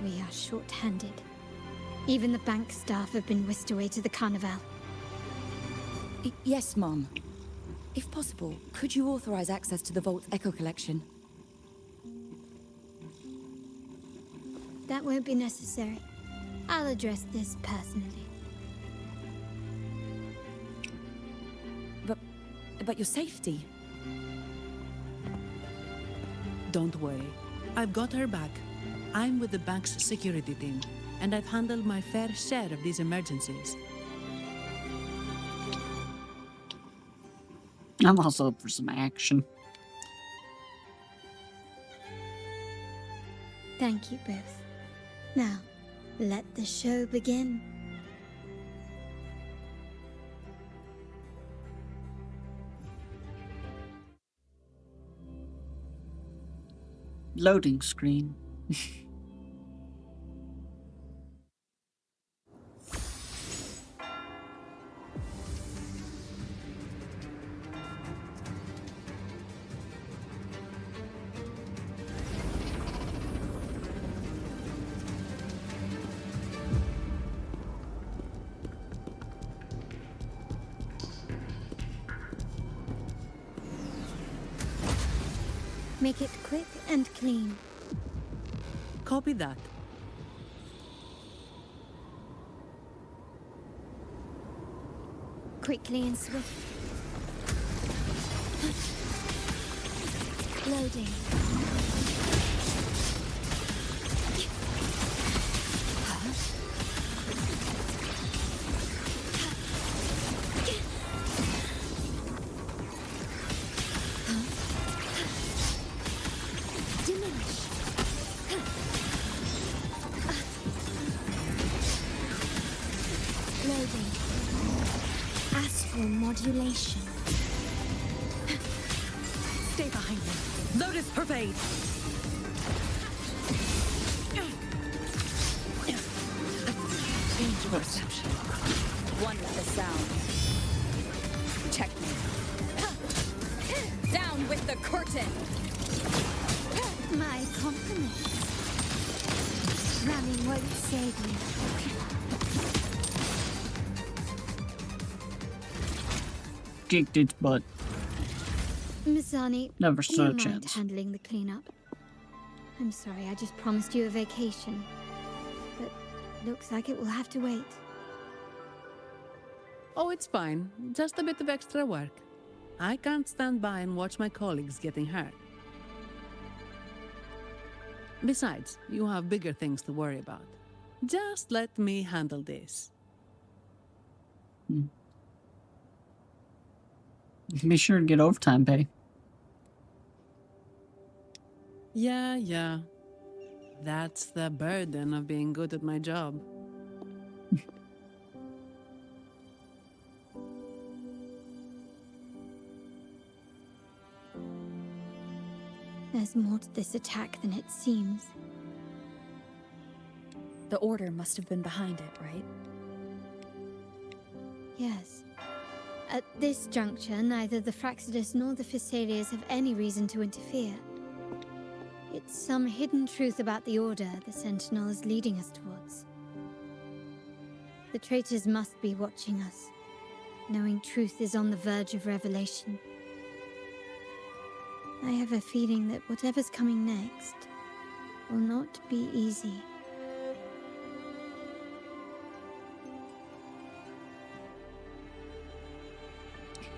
We are short-handed. Even the bank staff have been whisked away to the Carnival. Yes, Mum. If possible, could you authorize access to the Vault's Echo Collection? That won't be necessary. I'll address this personally. But your safety? Don't worry. I've got her back. I'm with the bank's security team, and I've handled my fair share of these emergencies. I'm also up for some action. Thank you both. Now, let the show begin. Loading screen. Make it quick and clean. Copy that. Quickly and swift. Loading. Modulation. Stay behind me. Lotus Pervade. Change of perception. One with the sound. Check me. Down with the curtain. My compliments. Ramming won't save you. Kicked its butt. Mizani, Never do saw you a mind chance. handling the cleanup? I'm sorry, I just promised you a vacation. But looks like it will have to wait. Oh, it's fine. Just a bit of extra work. I can't stand by and watch my colleagues getting hurt. Besides, you have bigger things to worry about. Just let me handle this. Be sure to get overtime pay. Yeah. That's the burden of being good at my job. There's more to this attack than it seems. The Order must have been behind it, right? Yes. At this juncture, neither the Fraxidus nor the Physaelias have any reason to interfere. It's some hidden truth about the Order the Sentinel is leading us towards. The traitors must be watching us, knowing truth is on the verge of revelation. I have a feeling that whatever's coming next will not be easy.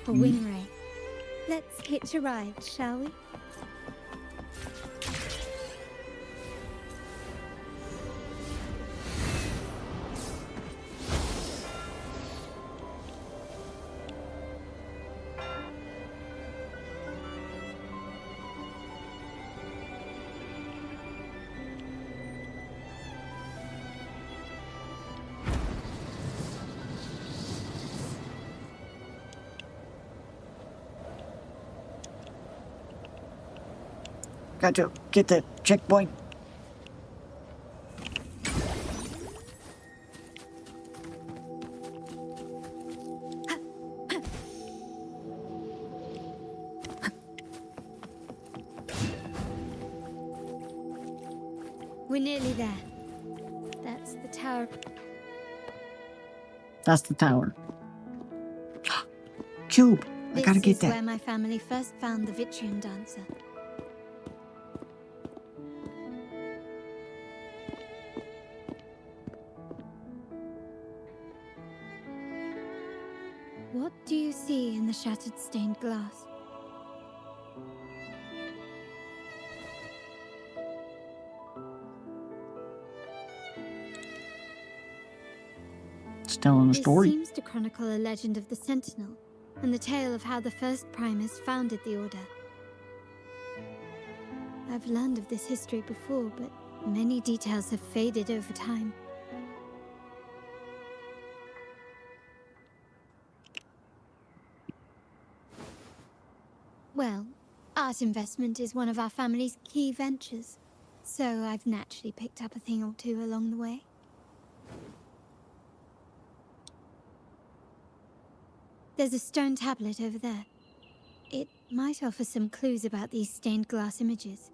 A Wingray. Let's hitch a ride, shall we? Got to get the checkpoint. We're nearly there. That's the tower. That's the tower. Cube. I gotta get This is that. where my family first found the Vitrium Dancer. What do you see in the shattered stained glass? It's telling a story. This seems to chronicle a legend of the Sentinel, and the tale of how the first Primus founded the Order. I've learned of this history before, but many details have faded over time. Well, art investment is one of our family's key ventures, so I've naturally picked up a thing or two along the way. There's a stone tablet over there. It might offer some clues about these stained glass images.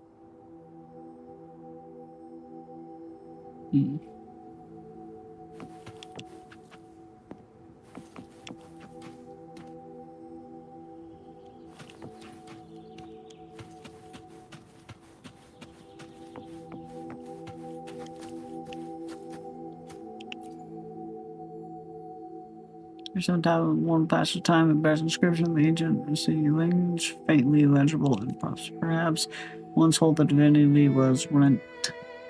There's no doubt one passage time it bears inscription of the ancient city language, faintly legible and perhaps once hold the divinity was rent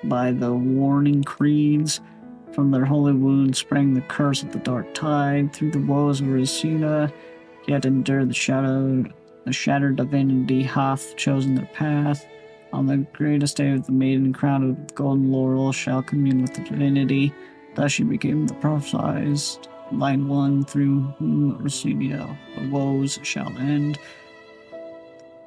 by the warning creeds. From their holy wounds sprang the curse of the dark tide. Through the woes of Rinascita, yet endured the shattered divinity hath chosen their path. On the greatest day of the maiden crowned with golden laurel shall commune with the divinity. Thus she became the prophesied line one through whom Rinascita the woes shall end.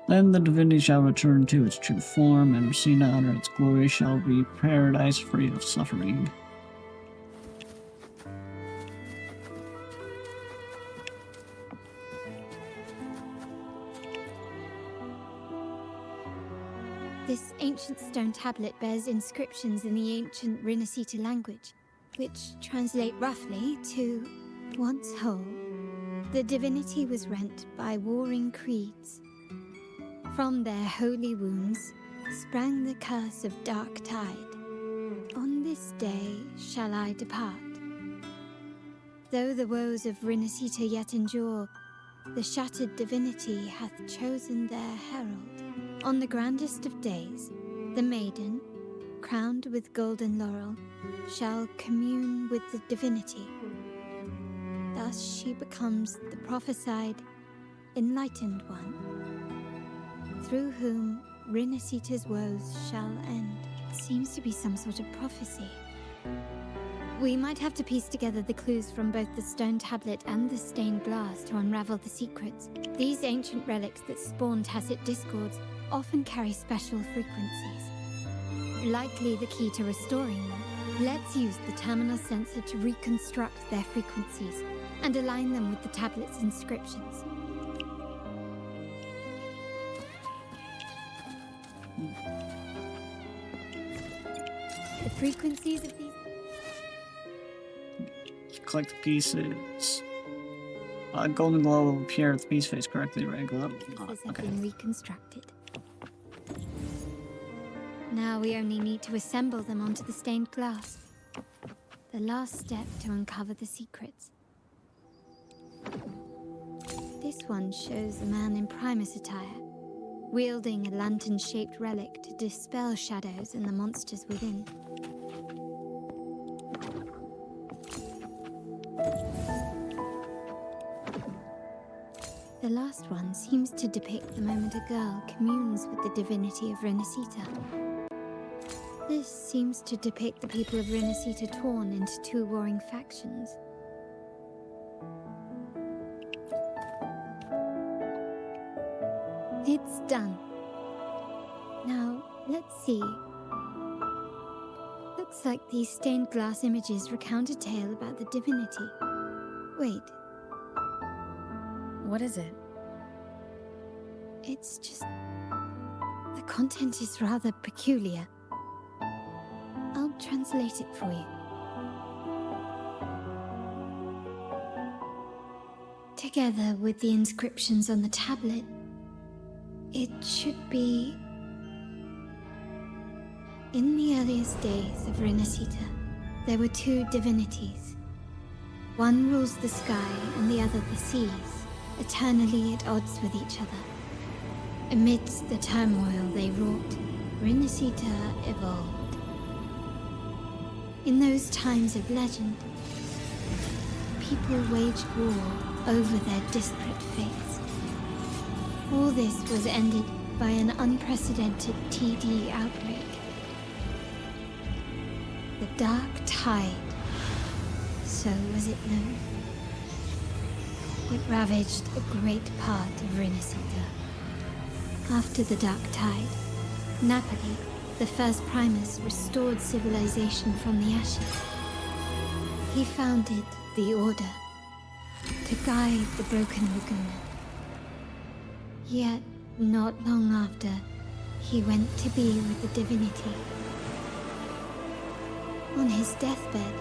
Then the divinity shall return to its true form, and Rinascita under its glory shall be paradise free of suffering. This ancient stone tablet bears inscriptions in the ancient Rinascita language, which translate roughly to, once whole, the divinity was rent by warring creeds. From their holy wounds sprang the curse of dark tide. On this day shall I depart. Though the woes of Rinascita yet endure, the shattered divinity hath chosen their herald. On the grandest of days, the maiden, crowned with golden laurel, shall commune with the divinity. Thus she becomes the prophesied, enlightened one, through whom Rinascita's woes shall end. It seems to be some sort of prophecy. We might have to piece together the clues from both the stone tablet and the stained glass to unravel the secrets. These ancient relics that spawn tacit discords often carry special frequencies. Likely the key to restoring them. Let's use the terminal sensor to reconstruct their frequencies and align them with the tablet's inscriptions. The frequencies of these... Collect the pieces. Golden glow will appear if the piece face correctly, right? Have been reconstructed. Now we only need to assemble them onto the stained glass. The last step to uncover the secrets. This one shows a man in Primus attire, wielding a lantern-shaped relic to dispel shadows and the monsters within. The last one seems to depict the moment a girl communes with the divinity of Rinascita. This seems to depict the people of Rinascita torn into two warring factions. It's done. Now, let's see. Looks like these stained glass images recount a tale about the divinity. Wait. What is it? It's just... the content is rather peculiar. I'll translate it for you. Together with the inscriptions on the tablet, it should be... In the earliest days of Rinascita, there were two divinities. One rules the sky and the other the seas, eternally at odds with each other. Amidst the turmoil they wrought, Rinascita evolved. In those times of legend, people waged war over their disparate fates. All this was ended by an unprecedented TD outbreak. The Dark Tide, so was it known. It ravaged a great part of Rinascita. After the Dark Tide, Napoli, the first Primus, restored civilization from the ashes. He founded the Order to guide the broken Laguna. Yet, not long after, he went to be with the divinity. On his deathbed,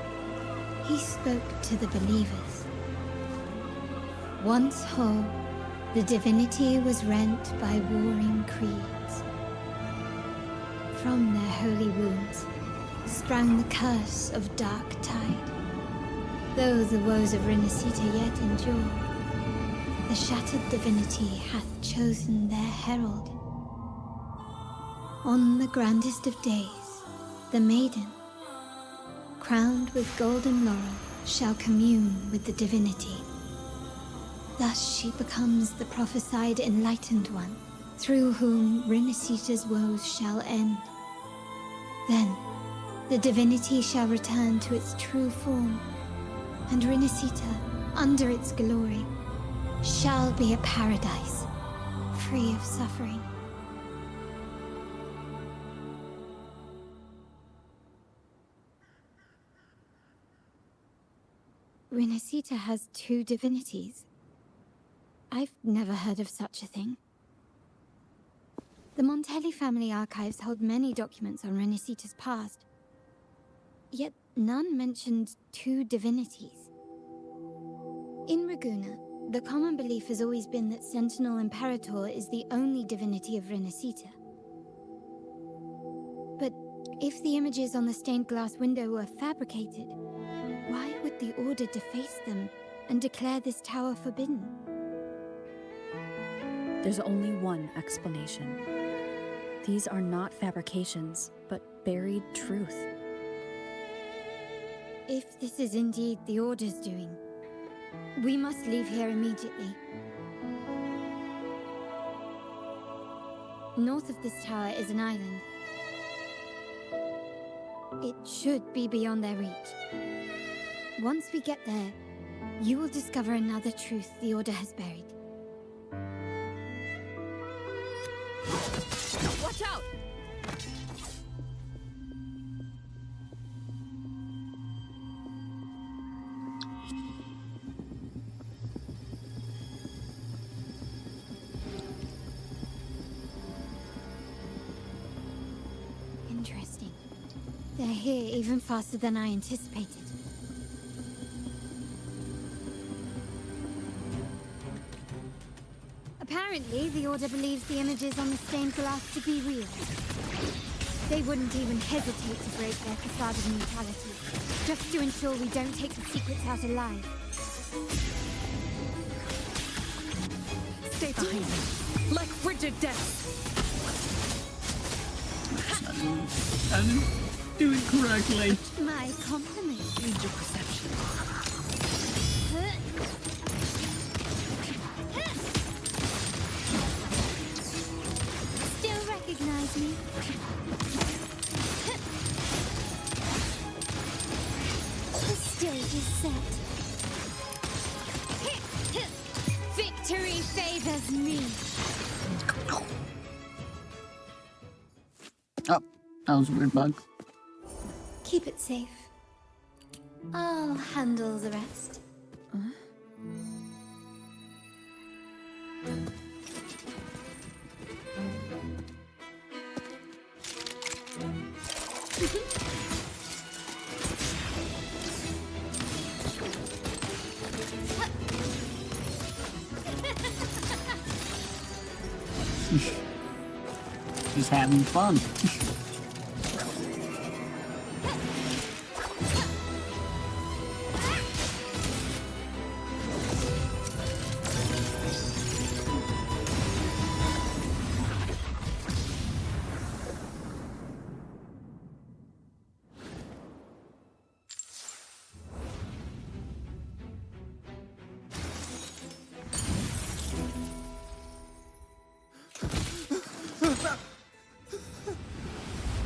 he spoke to the believers. Once whole, the divinity was rent by warring creeds. From their holy wounds sprang the curse of Dark Tide. Though the woes of Rinascita yet endure, the shattered divinity hath chosen their herald. On the grandest of days, the maiden, crowned with golden laurel, shall commune with the divinity. Thus she becomes the prophesied enlightened one, through whom Rinascita's woes shall end. Then, the divinity shall return to its true form, and Rinascita, under its glory, shall be a paradise, free of suffering. Rinascita has two divinities. I've never heard of such a thing. The Montelli family archives hold many documents on Rinascita's past, yet none mentioned two divinities. In Ragusa, the common belief has always been that Sentinel Imperator is the only divinity of Rinascita. But if the images on the stained glass window were fabricated, why would the Order deface them and declare this tower forbidden? There's only one explanation. These are not fabrications, but buried truth. If this is indeed the Order's doing, we must leave here immediately. North of this tower is an island. It should be beyond their reach. Once we get there, you will discover another truth the Order has buried. Watch out! Interesting. They're here even faster than I anticipated. Apparently, the Order believes the images on the stained glass to be real. They wouldn't even hesitate to break their facade of neutrality, just to ensure we don't take the secrets out alive. Stay behind me, like frigid death. I didn't do it correctly. My compliments. Read your perception. Still recognize me? The stage is set. Victory favors me. Oh, that was a weird bug. Keep it safe. I'll handle the rest. Just having fun.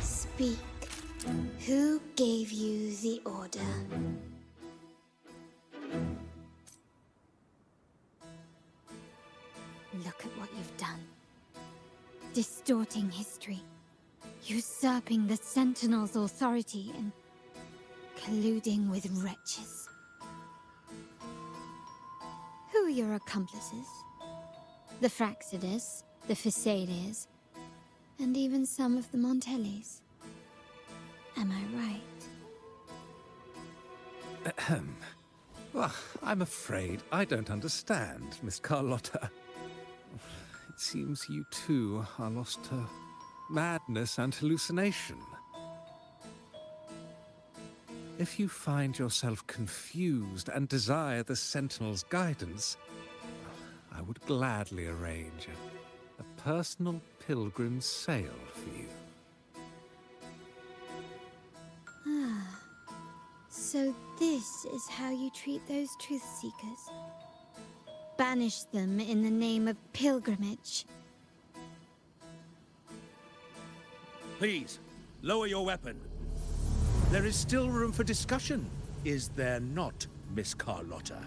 Speak. Who gave you the order? Look at what you've done. Distorting history. Usurping the Sentinel's authority and colluding with wretches. Who are your accomplices? The Fraxidus, the Phisades, and even some of the Montellis. Am I right? Ahem. Well, I'm afraid I don't understand, Miss Carlotta. It seems you too are lost to madness and hallucination. If you find yourself confused and desire the Sentinel's guidance, I would gladly arrange a personal pilgrim sail for you. Ah, so this is how you treat those truth seekers. Banish them in the name of pilgrimage. Please, lower your weapon. There is still room for discussion, is there not, Miss Carlotta?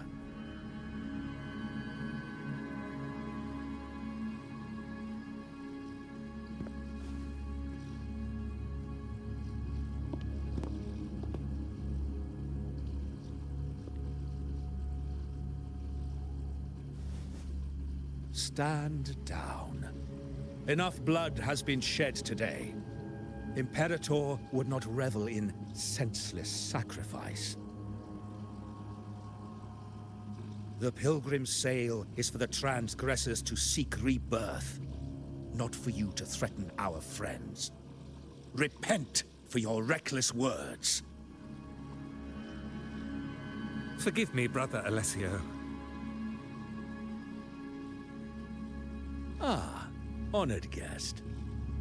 Stand down. Enough blood has been shed today. Imperator would not revel in senseless sacrifice. The pilgrim's sail is for the transgressors to seek rebirth, not for you to threaten our friends. Repent for your reckless words. Forgive me, Brother Alessio. Ah, honored guest.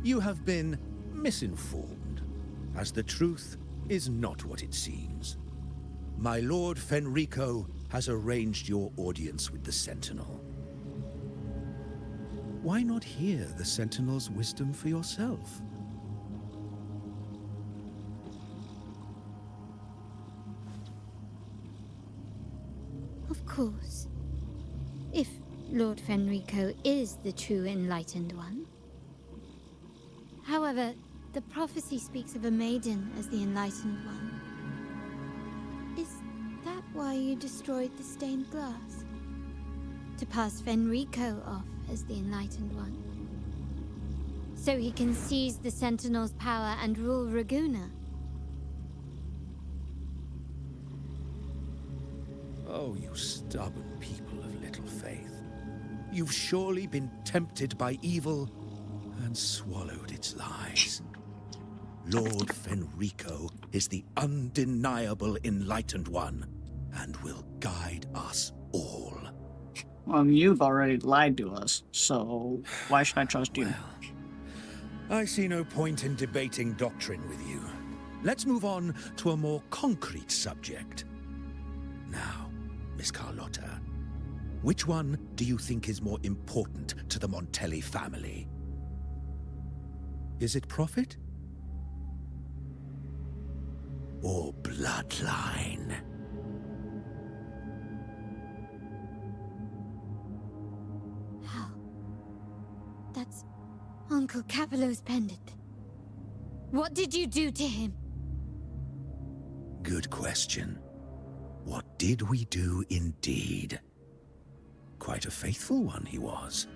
You have been misinformed, as the truth is not what it seems. My Lord Fenrico has arranged your audience with the Sentinel. Why not hear the Sentinel's wisdom for yourself? Of course. If Lord Fenrico is the true Enlightened One. However, the prophecy speaks of a maiden as the Enlightened One. Is that why you destroyed the stained glass? To pass Fenrico off as the Enlightened One? So he can seize the Sentinel's power and rule Raguna? Oh, you stubborn people of little faith. You've surely been tempted by evil and swallowed its lies. Lord Fenrico is the undeniable Enlightened One and will guide us all. You've already lied to us, so why should I trust you? I see no point in debating doctrine with you. Let's move on to a more concrete subject. Now, Miss Carlotta, which one do you think is more important to the Montelli family? Is it profit? Or bloodline? How? That's Uncle Capello's pendant. What did you do to him? Good question. What did we do indeed? Quite a faithful one he was.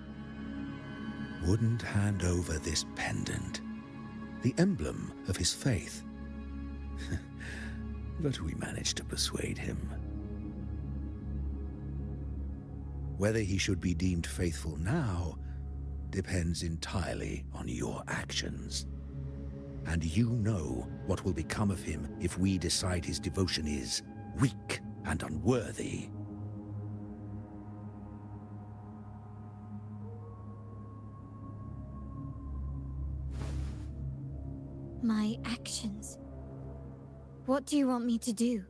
Wouldn't hand over this pendant, the emblem of his faith. But we managed to persuade him. Whether he should be deemed faithful now depends entirely on your actions. And you know what will become of him if we decide his devotion is weak and unworthy. My actions? What do you want me to do?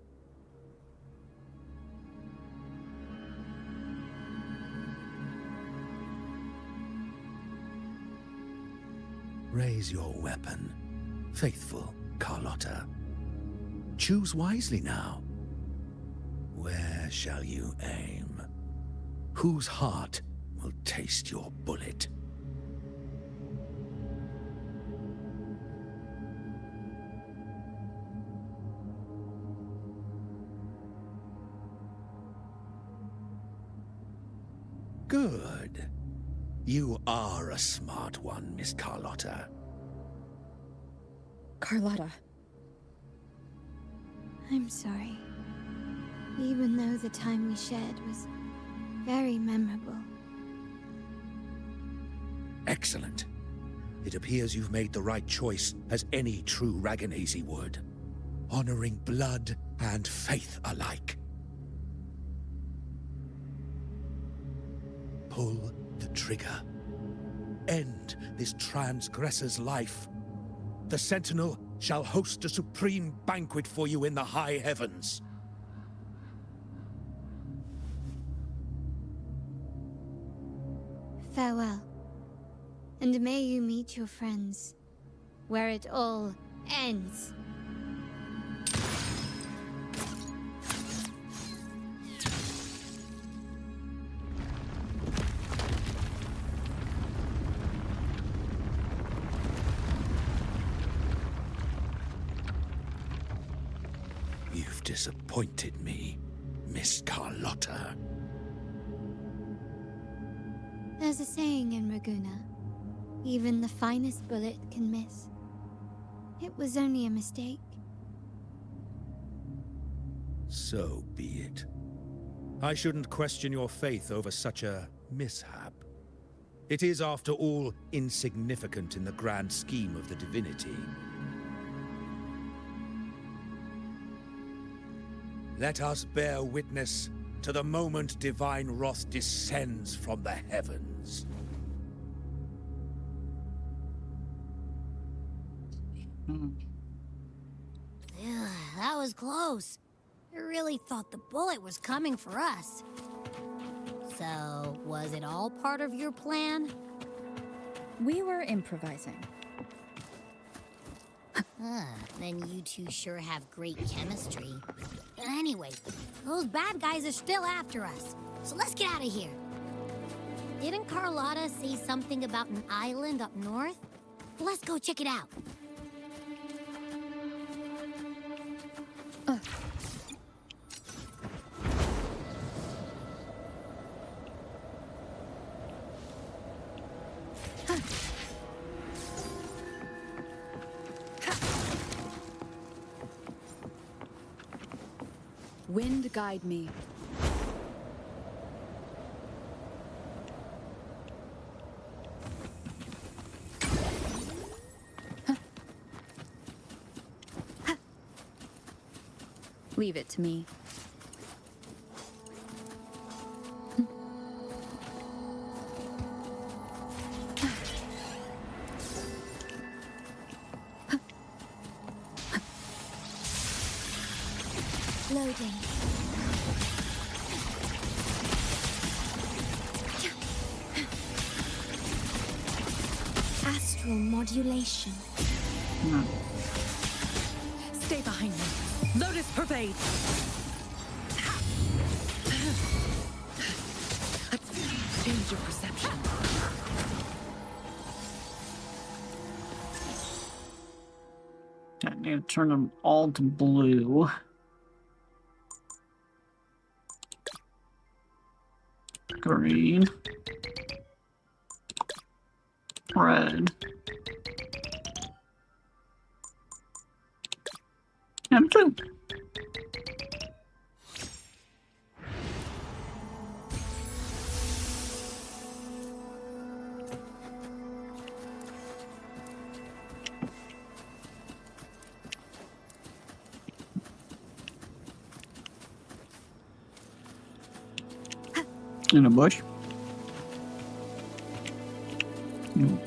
Raise your weapon, faithful Carlotta. Choose wisely now. Where shall you aim? Whose heart will taste your bullet? Good. You are a smart one, Miss Carlotta. Carlotta. I'm sorry. Even though the time we shared was very memorable. Excellent. It appears you've made the right choice, as any true Raganazi would. Honoring blood and faith alike. Pull the trigger. End this transgressor's life. The Sentinel shall host a supreme banquet for you in the high heavens. Farewell. And may you meet your friends, where it all ends. You've disappointed me, Miss Carlotta. There's a saying in Raguna, even the finest bullet can miss. It was only a mistake. So be it. I shouldn't question your faith over such a mishap. It is, after all, insignificant in the grand scheme of the divinity. Let us bear witness to the moment divine wrath descends from the heavens. Ugh, that was close. I really thought the bullet was coming for us. So, was it all part of your plan? We were improvising. Then you two sure have great chemistry. Anyway, those bad guys are still after us, so let's get out of here. Didn't Carlotta say something about an island up north? Let's go check it out. Wind guide me. Leave it to me. Loading. Astral modulation. Stay behind me. Lotus pervade. Change your perception. I need to turn them all to blue. Green. Red. And blue. In a bush. No.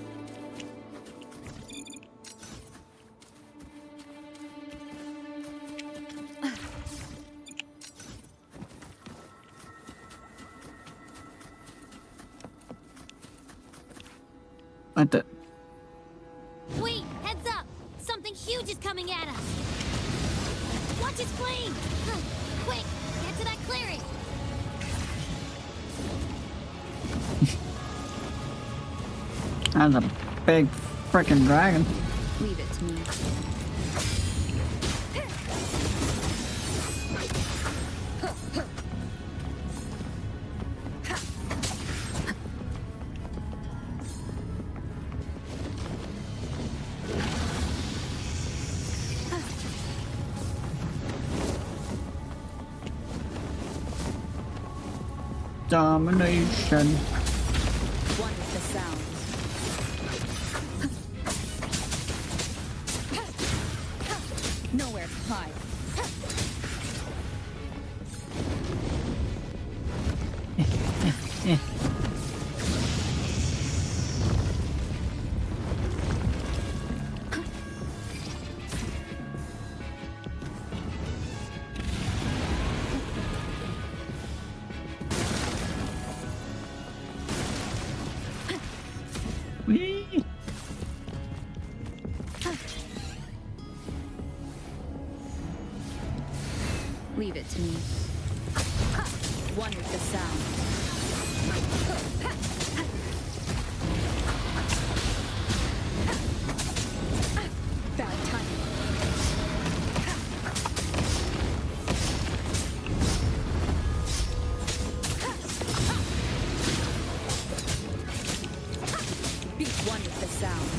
Right there. Wait, heads up! Something huge is coming at us! Watch its flame! Quick, get to that clearing! That's a big frickin' dragon. Leave it to me. Domination. One with the sound. Nowhere to hide. Whee! Leave it to me. One with the sound. Bad timing. Beat one with the sound.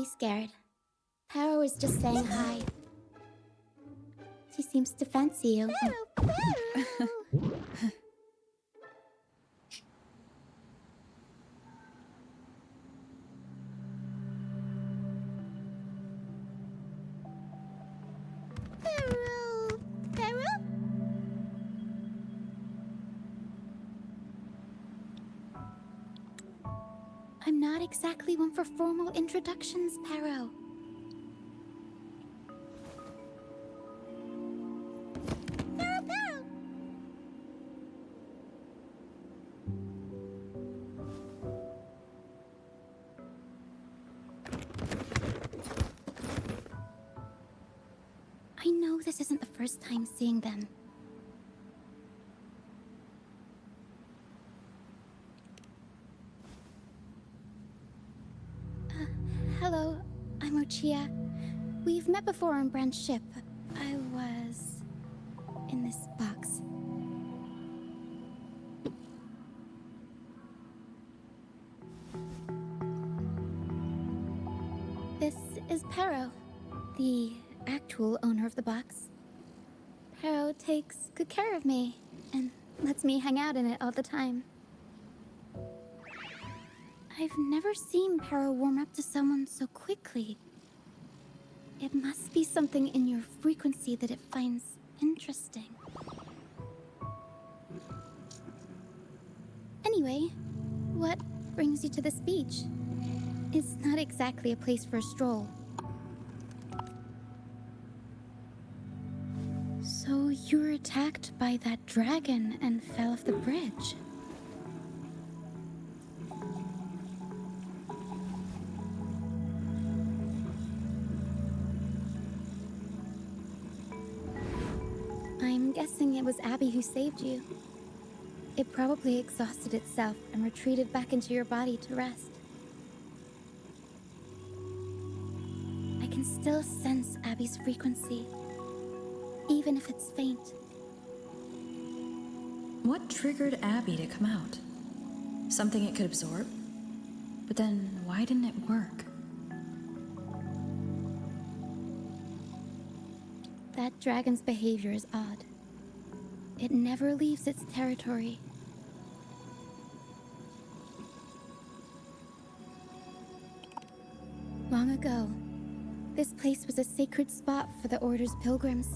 be scared. Paro is just saying hi. She seems to fancy you. I'm not exactly one for formal introductions, Paro. I know this isn't the first time seeing them. Hello, I'm Ochia. We've met before on Brand's ship. I was in this box. This is Paro, the actual owner of the box. Paro takes good care of me and lets me hang out in it all the time. I've never seen Paro warm up to someone so quickly. It must be something in your frequency that it finds interesting. Anyway, what brings you to this beach? It's not exactly a place for a stroll. So you were attacked by that dragon and fell off the bridge. I'm guessing it was Abby who saved you. It probably exhausted itself and retreated back into your body to rest. I can still sense Abby's frequency, even if it's faint. What triggered Abby to come out? Something it could absorb? But then, why didn't it work? That dragon's behavior is odd. It never leaves its territory. Long ago, this place was a sacred spot for the Order's pilgrims.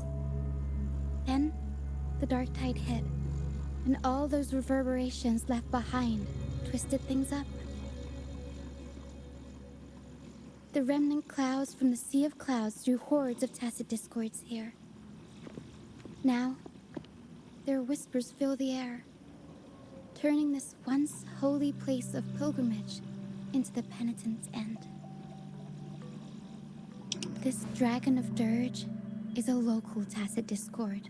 Then, the dark tide hit, and all those reverberations left behind twisted things up. The remnant clouds from the Sea of Clouds drew hordes of tacit discords here. Now, their whispers fill the air, turning this once holy place of pilgrimage into the penitent's end. This Dragon of Dirge is a local tacit discord.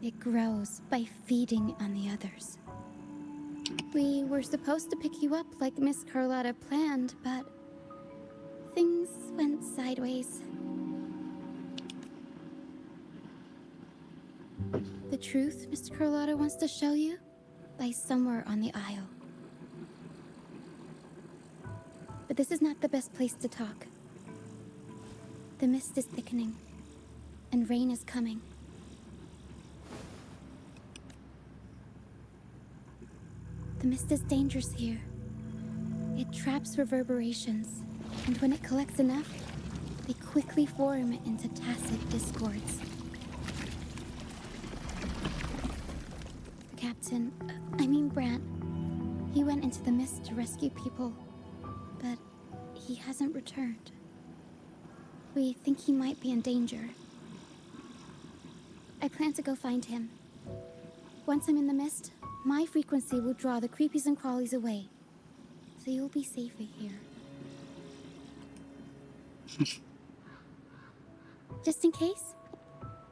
It grows by feeding on the others. We were supposed to pick you up like Miss Carlotta planned, but things went sideways. The truth Mr. Carlotta wants to show you lies somewhere on the aisle. But this is not the best place to talk. The mist is thickening, and rain is coming. The mist is dangerous here. It traps reverberations, and when it collects enough, they quickly form into tacit discords. Captain, Brant, he went into the mist to rescue people, but he hasn't returned. We think he might be in danger. I plan to go find him. Once I'm in the mist, my frequency will draw the creepies and crawlies away, so you'll be safer here. Just in case,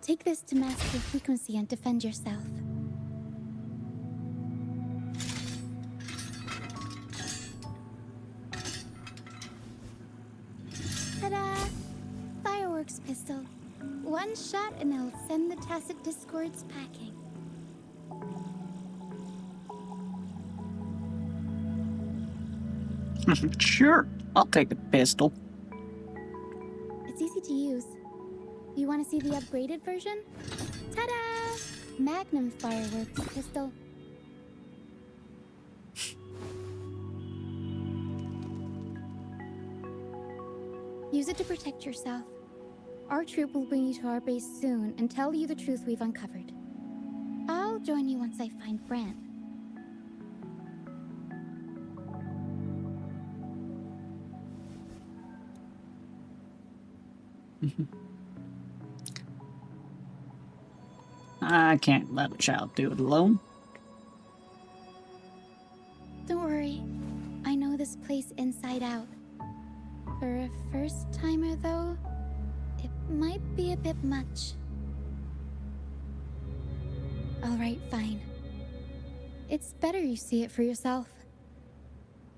take this to mask your frequency and defend yourself. Ta-da! Fireworks pistol. One shot and it'll send the tacit discords packing. Sure, I'll take the pistol. It's easy to use. You want to see the upgraded version? Ta-da! Magnum fireworks pistol. Use it to protect yourself. Our troop will bring you to our base soon and tell you the truth we've uncovered. I'll join you once I find Brant. I can't let a child do it alone. Don't worry. I know this place inside out. For a first-timer, though, it might be a bit much. Alright, fine. It's better you see it for yourself.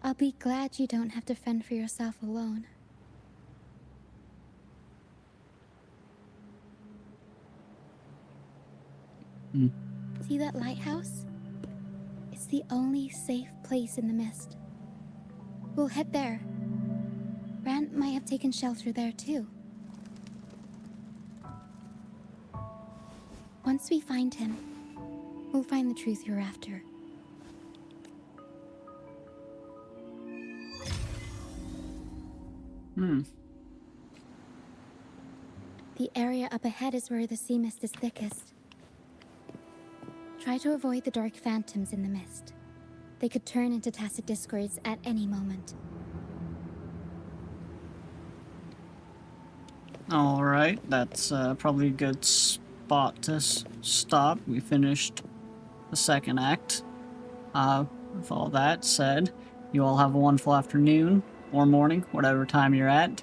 I'll be glad you don't have to fend for yourself alone. See that lighthouse? It's the only safe place in the mist. We'll head there. Brant might have taken shelter there too. Once we find him, we'll find the truth you're after. The area up ahead is where the sea mist is thickest. Try to avoid the dark phantoms in the mist. They could turn into tacit discords at any moment. Alright, that's probably a good spot to stop. We finished the second act. With all that said, you all have a wonderful afternoon or morning, whatever time you're at,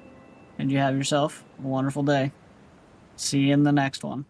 and you have yourself a wonderful day. See you in the next one.